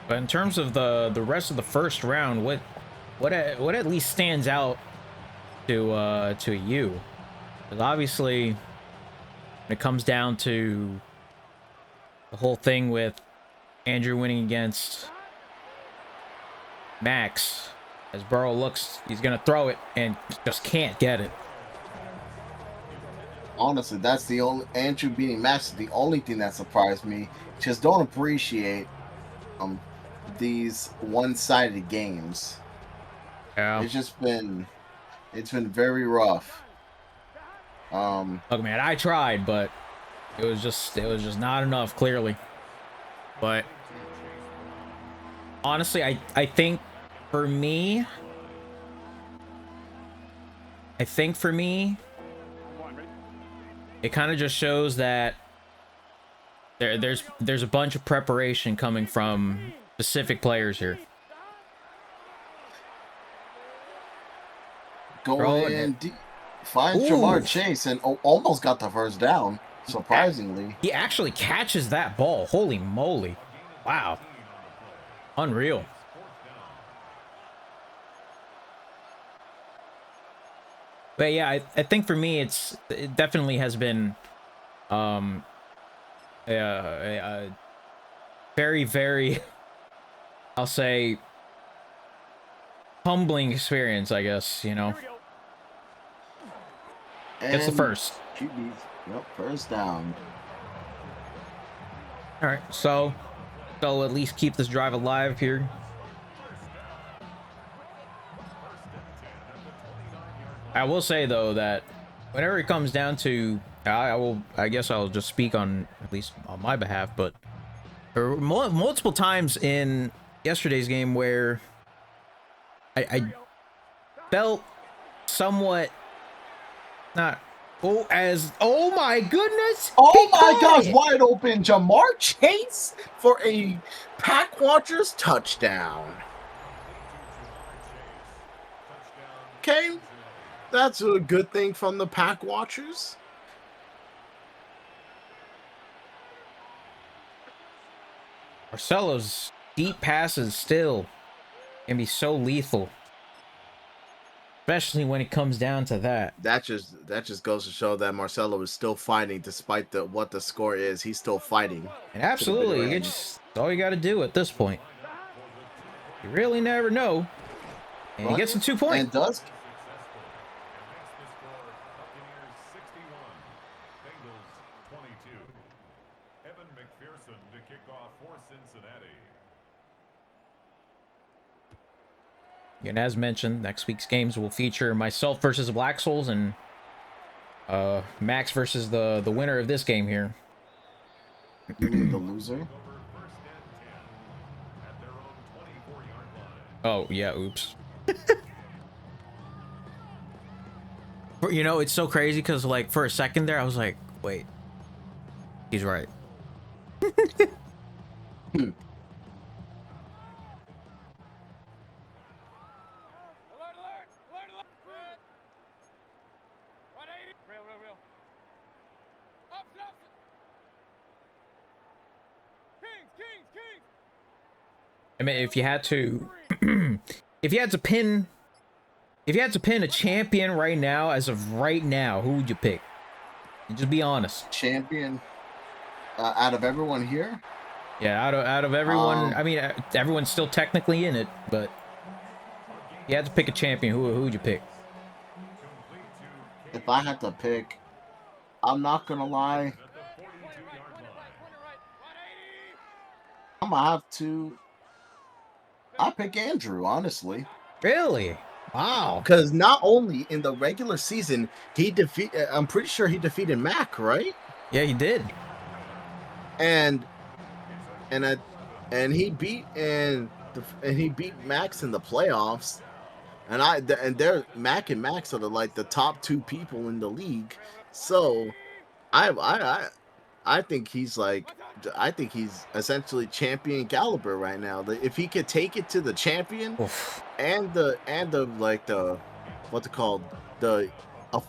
But in terms of the rest of the first round, what at least stands out to you? Because obviously, when it comes down to the whole thing with Andrew winning against Max, as Burrow looks, he's gonna throw it and just can't get it. Honestly, that's the only Andrew beating Max is the only thing that surprised me. Just don't appreciate these one-sided games. Yeah. It's been very rough. Look, man, I tried, but it was just not enough, clearly. But honestly, I think for me, it kind of just shows that there's a bunch of preparation coming from specific players here. Going in, finds Jamar Chase and almost got the first down, surprisingly. He actually catches that ball. Holy moly. Wow. Unreal. But yeah, I think for me, it definitely has been a very, very, I'll say, humbling experience, I guess, you know. It's the first. Yep, first down. All right, so at least keep this drive alive here. I will say though that whenever it comes down to, I guess I'll just speak on, at least on my behalf, but there were multiple times in yesterday's game where I felt somewhat, not Oh my goodness! Oh He my caught gosh, it! wide open Jamar Chase for a Pack Watchers touchdown. Okay, that's a good thing from the Pack Watchers. Marcello's deep passes still can be so lethal, especially when it comes down to that. That just goes to show that Marcello is still fighting despite what the score is. He's still fighting. And to the bitter absolutely, end. it's all you got to do at this point. You really never know. And he gets the 2 point. And does. And as mentioned, next week's games will feature myself versus Black Souls and Max versus the winner of this game here. You mean the loser? Oh, yeah, oops. You know, it's so crazy because, like, for a second there, I was like, wait, he's right. I mean, if you had to, if you had to pin a champion right now, as of right now, who would you pick? And just be honest. Champion out of everyone here? Yeah, out of everyone. I mean, everyone's still technically in it, but you had to pick a champion. Who would you pick? If I had to pick, I'm not gonna lie. I'm gonna have to. I pick Andrew, honestly. Really? Wow. Because not only in the regular season I'm pretty sure he defeated Mac, right? Yeah, he did. And he beat he beat Max in the playoffs. And Mac and Max are the top two people in the league. So I think he's essentially champion caliber right now. If he could take it to the champion Oof. and what's it called, a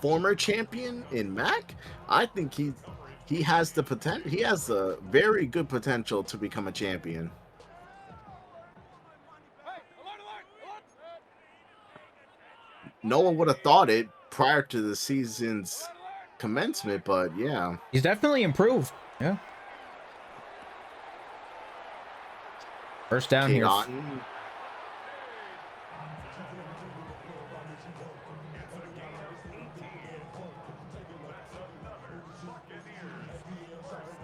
former champion in Mac, I think he has the potential. He has a very good potential to become a champion. No one would have thought it prior to the season's commencement, but yeah. He's definitely improved. Yeah. First down here. Otten.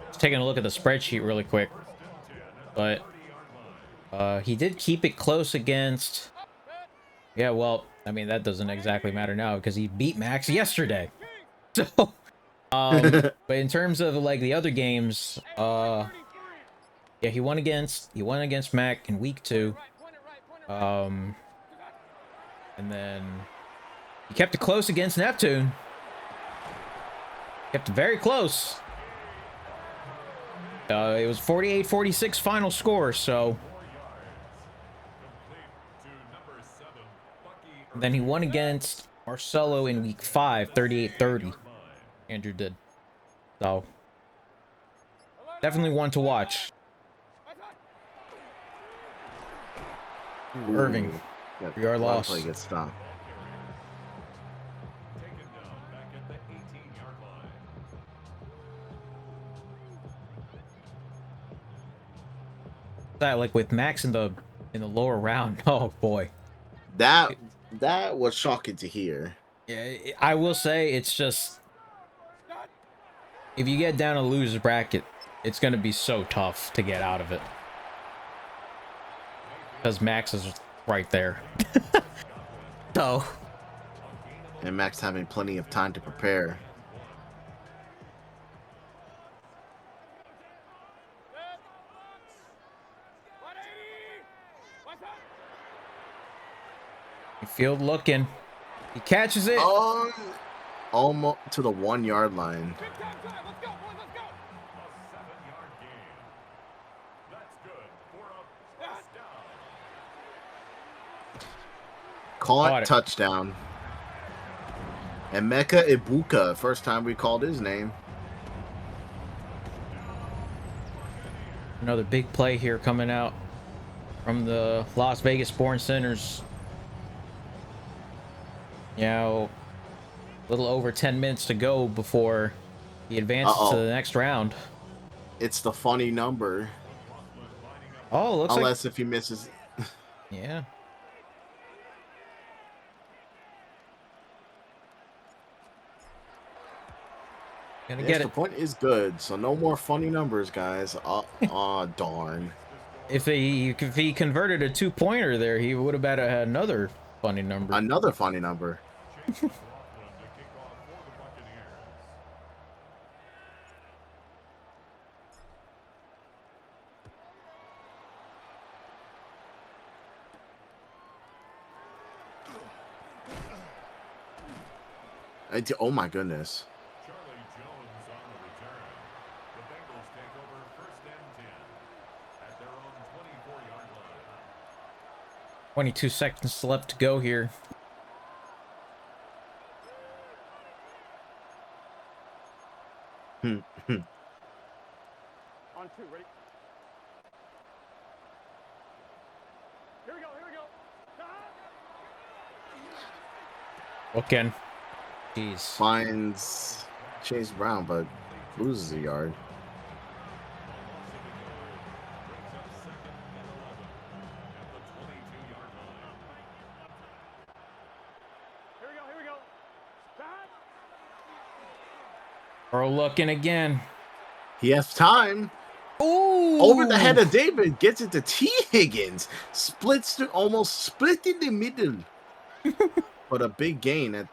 Just taking a look at the spreadsheet really quick. But he did keep it close against... Yeah, well, I mean, that doesn't exactly matter now because he beat Max yesterday. So, but in terms of like the other games, yeah, he won against Mac in week 2. And then he kept it close against Neptune. Kept it very close. It was 48-46 final score, so. And then he won against Marcello in week 5, 38-30. Andrew did. So, definitely one to watch. Ooh, Irving, we are lost. Play gets stopped. That like with Max in the lower round. Oh boy. That was shocking to hear. Yeah, I will say it's just if you get down a loser's bracket, it's gonna be so tough to get out of it because Max is right there. So, and Max having plenty of time to prepare. Field looking. He catches it. Oh, almost to the 1 yard line. Big time drive. Let's go, boys. Let's go. A 7-yard gain. That's good for a first down. Caught Caught it. touchdown. And Mecca Ibuka, first time we called his name. Another big play here coming out from the Las Vegas Born Sinners. A little over 10 minutes to go before he advances to the next round. It's the funny number. Oh, looks Unless if he misses. Yeah. Gonna Yes, get the it. point is good, so no more funny numbers, guys. Aw, darn. If he converted a 2-pointer there, he would have had another funny number. Another funny number. Oh my goodness. Charlie Jones on the return. The Bengals take over first and 10 at their own 24-yard line. 22 seconds left to go here. On 2, ready? Here we go. Here we go. Looking. Jeez. Finds Chase Brown, but loses a yard. Here we go. Here we go. Bro, looking again. He has time. Ooh! Over the head of David, gets it to T. Higgins. Splits to almost split in the middle. But a big gain at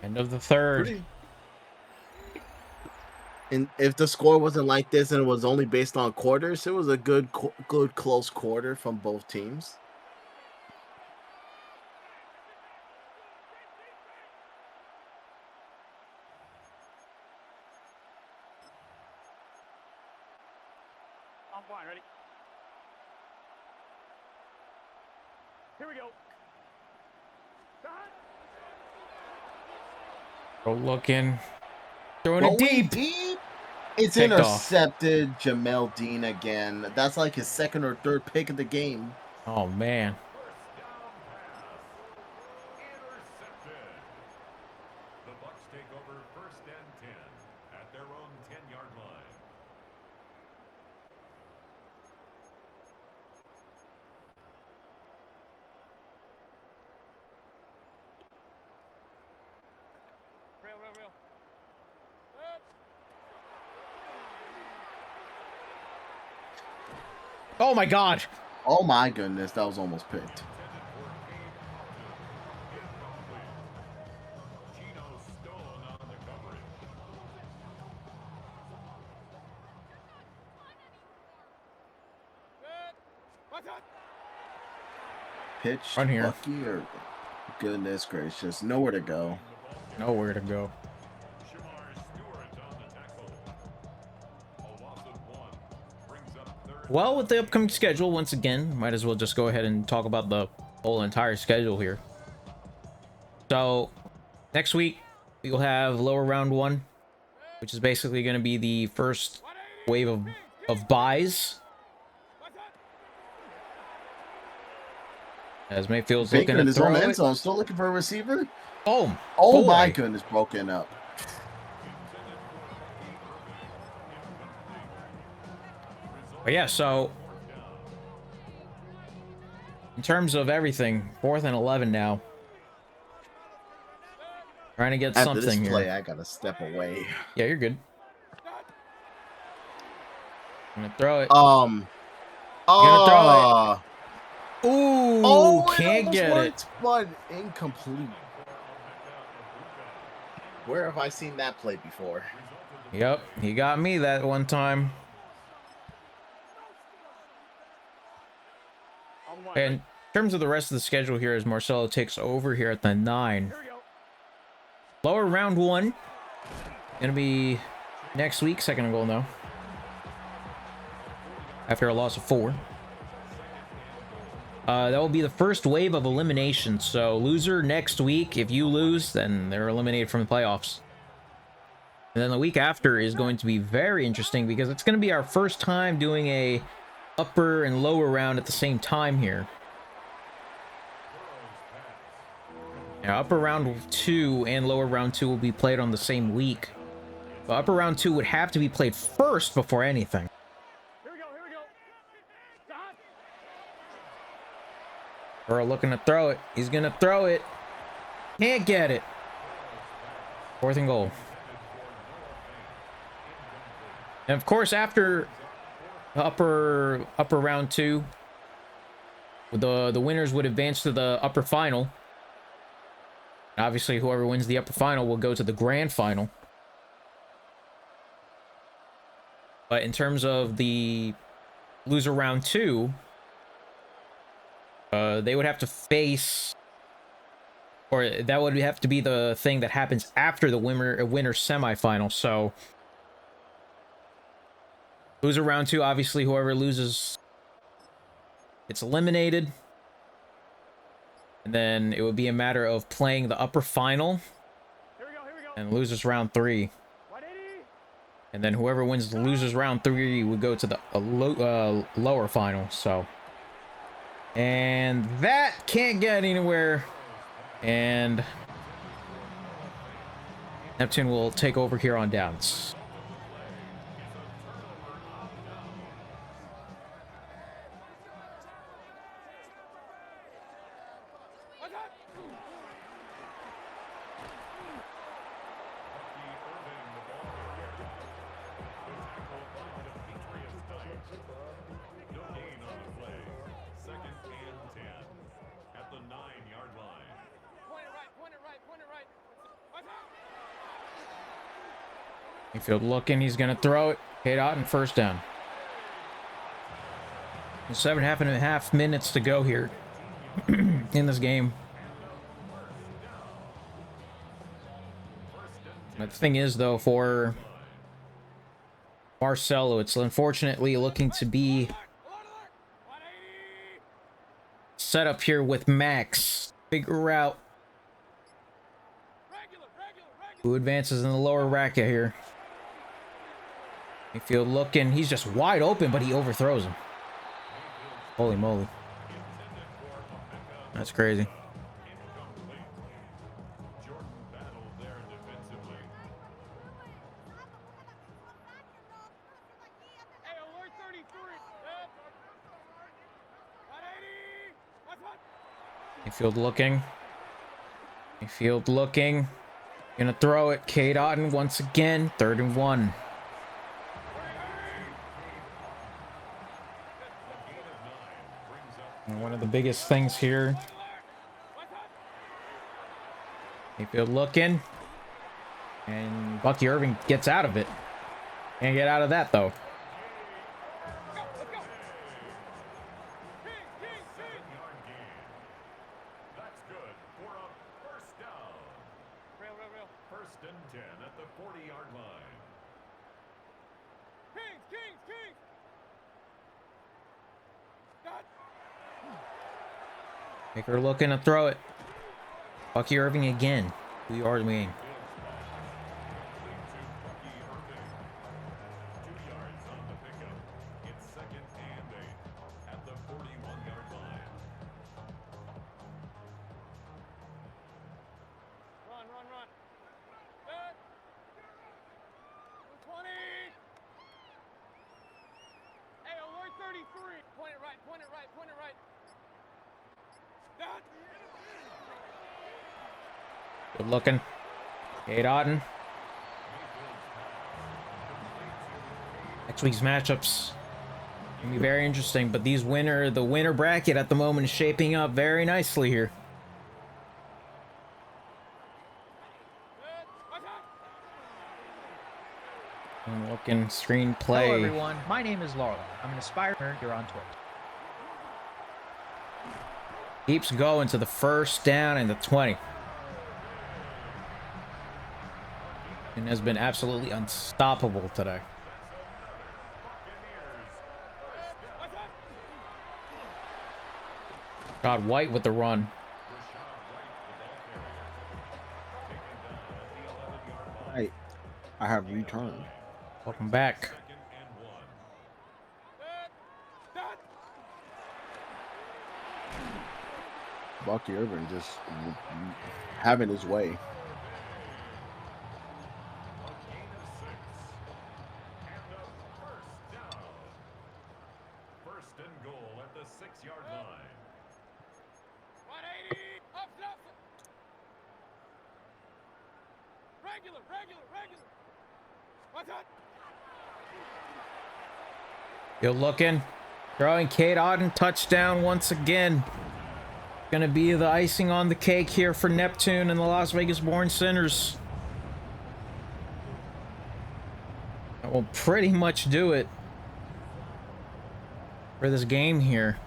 End of the third. And if the score wasn't like this and it was only based on quarters, it was a good close quarter from both teams. I'm fine. Ready? Here we go. Bro, looking. Throwing it deep. It's Picked off. intercepted. Jamel Dean again. That's like his second or third pick of the game. Oh, man. First down pass. Intercepted. The Bucs take over first and 10 at their own 10-yard line. Real. Oh, my God. Oh my goodness, that was almost picked. Gino Stone on the coverage. Pitch Run here. Bucky or goodness gracious, nowhere to go. Nowhere to go. Shamar Stewart on the tackle. A loss of 1 brings up third. Well, with the upcoming schedule, once again, might as well just go ahead and talk about the whole entire schedule here. So, next week, we will have lower round 1, which is basically going to be the first wave of buys. As Mayfield's Baker looking in to his own throw end it. zone, still looking for a receiver. Oh, Oh boy. my goodness, broken up. But yeah, so in terms of everything, 4th and 11 now. Trying to get After something this play, here. I gotta step away. Yeah, you're good. I'm gonna throw it. Gonna throw it. Ooh, Oh, can't get it. but incomplete. Where have I seen that play before? Yep, he got me that one time. And in terms of the rest of the schedule here, as Marcello takes over here at the 9. Here we go. Lower round 1. Gonna be next week, second and goal now. After a loss of 4. That will be the first wave of elimination. So loser next week. If you lose, then they're eliminated from the playoffs. And then the week after is going to be very interesting because it's going to be our first time doing a upper and lower round at the same time here. Now, upper round 2 and lower round 2 will be played on the same week. But upper round 2 would have to be played first before anything. Here we go. Here we go. Stop. Burrow looking to throw it. He's going to throw it. Can't get it. 4th and goal. And of course, after the upper round 2, the winners would advance to the upper final. Obviously, whoever wins the upper final will go to the grand final. But in terms of the loser round 2, they would have to face, or that would have to be the thing that happens after the winner semifinal. So loser round 2, obviously whoever loses gets eliminated. And then it would be a matter of playing the upper final. Here we go. Here we go. And losers round 3. 180. And then whoever wins the losers round 3 would go to the lower final. So, and that can't get anywhere. And Neptune will take over here on downs. Field looking, he's gonna throw it. Hit out and first down. 7.5 minutes to go here in this game. But the thing is, though, for Marcello, it's unfortunately looking to be set up here with Max. Figure out who advances in the lower bracket here. Mayfield looking, he's just wide open, but he overthrows him. Holy moly. That's crazy. Mayfield looking. Mayfield looking. Gonna throw it. Cade Otten once again. 3rd and 1. And one of the biggest things here. Mayfield looking. And Bucky Irving gets out of it. Can't get out of that, though. Baker looking to throw it. Bucky Irving again. 2-yard wing. Good looking. Cade Otten. Next week's matchups gonna be very interesting, but the winner bracket at the moment is shaping up very nicely here. And looking screenplay. Hello everyone, my name is Larlar. I'm an aspiring here on Twitch. Keeps going to the first down and the 20. And has been absolutely unstoppable today. God, White with the run. I have returned. Welcome back. Bucky Irvin just having his way. First and goal at the 6-yard line. 180. Up. Regular. What's that? Good looking. Throwing Kate Auden, touchdown once again. Gonna be the icing on the cake here for Neptune and the Las Vegas Born Sinners. That will pretty much do it for this game here.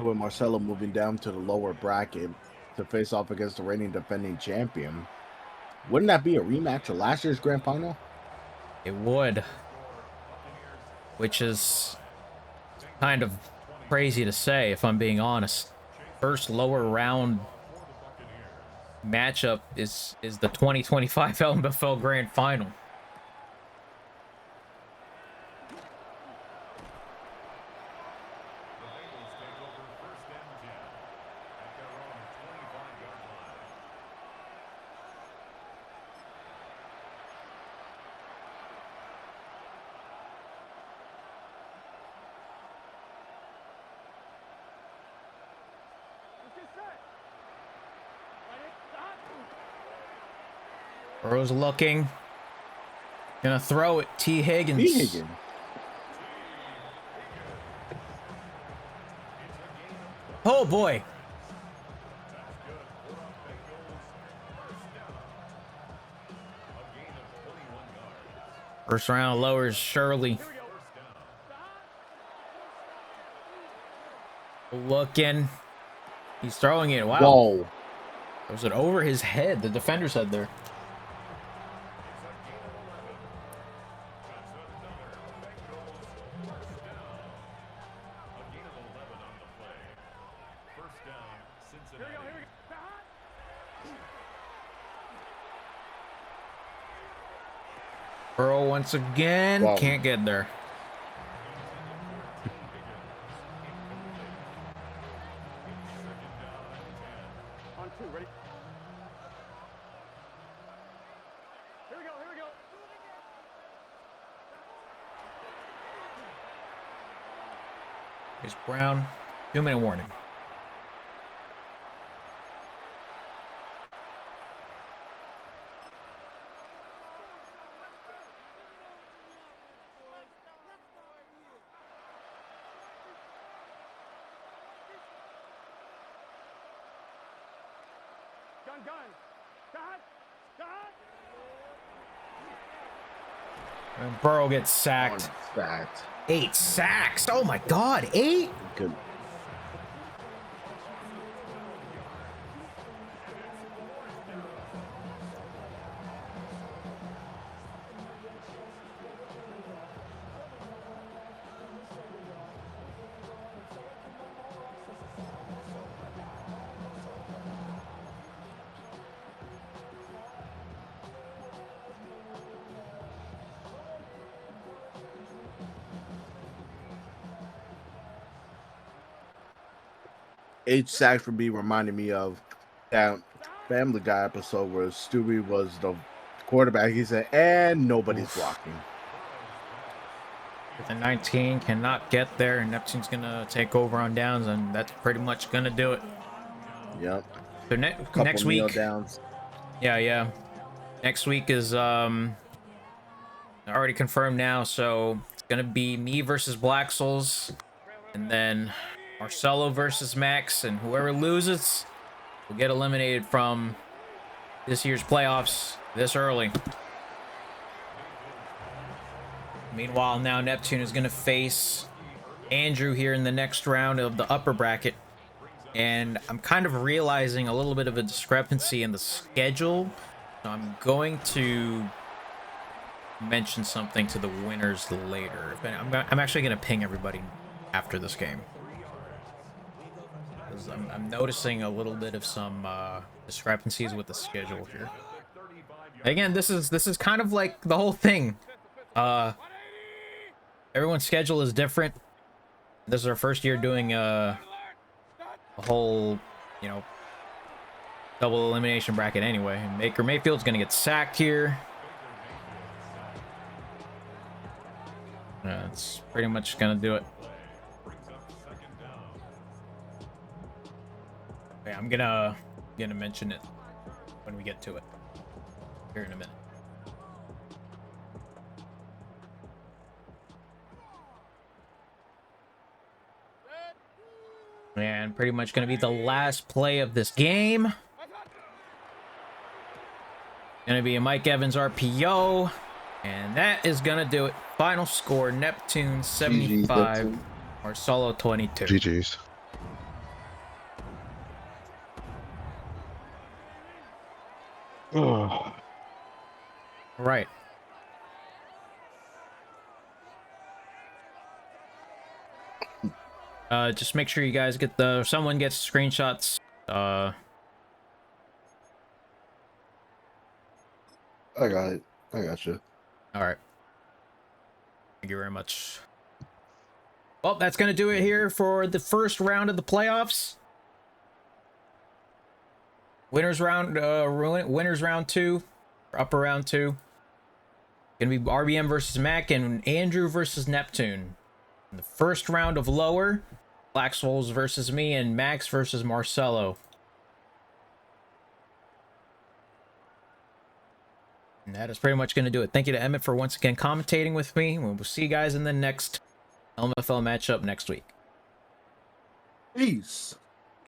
With Marcello moving down to the lower bracket to face off against the reigning defending champion. Wouldn't that be a rematch of last year's grand final? It would. Which is kind of crazy to say, if I'm being honest. First lower round matchup is the 2025 LMFL Grand Final. Burrow's looking. Gonna throw it. T. Higgins. T. Higgins. Oh boy. First round lowers Shirley. Looking. He's throwing it. Wow. Whoa. Was it over his head? The defender's head there. Burrow once again. Wow. Can't get there. On 2, ready? Here we go. Here's Brown. 2-minute warning. Gun. Stop. And Burrow gets sacked. Fact. 8 sacks. Oh my God, 8? Good. H sacks would be reminding me of that Family Guy episode where Stewie was the quarterback. He said, and nobody's blocking. With the 19, cannot get there. Neptune's gonna take over on downs, and that's pretty much gonna do it. Yep. So Couple next kneel week, downs. yeah. Next week is already confirmed now, so it's gonna be me versus Black Souls, and then Marcello versus Max, and whoever loses will get eliminated from this year's playoffs this early. Meanwhile, now Neptune is going to face Andrew here in the next round of the upper bracket. And I'm kind of realizing a little bit of a discrepancy in the schedule. So I'm going to mention something to the winners later. But I'm actually going to ping everybody after this game. I'm noticing a little bit of some discrepancies with the schedule here. Again, this is kind of like the whole thing. Everyone's schedule is different. This is our first year doing a whole, you know, double elimination bracket anyway. And Baker Mayfield's gonna get sacked here. That's pretty much gonna do it. Okay, I'm gonna mention it when we get to it here in a minute. And pretty much gonna be the last play of this game. Gonna be a Mike Evans RPO, and that is gonna do it. Final score: Neptune 75, Marcello 22. GG's. All right. Just make sure you guys get someone gets screenshots. I got it. I got you. All right. Thank you very much. Well, that's going to do it here for the first round of the playoffs. Winners round 2, upper round 2. Going to be RBM versus Mac and Andrew versus Neptune. In the first round of lower, Black Souls versus me and Max versus Marcello. And that is pretty much going to do it. Thank you to Emmett for once again commentating with me. We'll see you guys in the next LMFL matchup next week. Peace.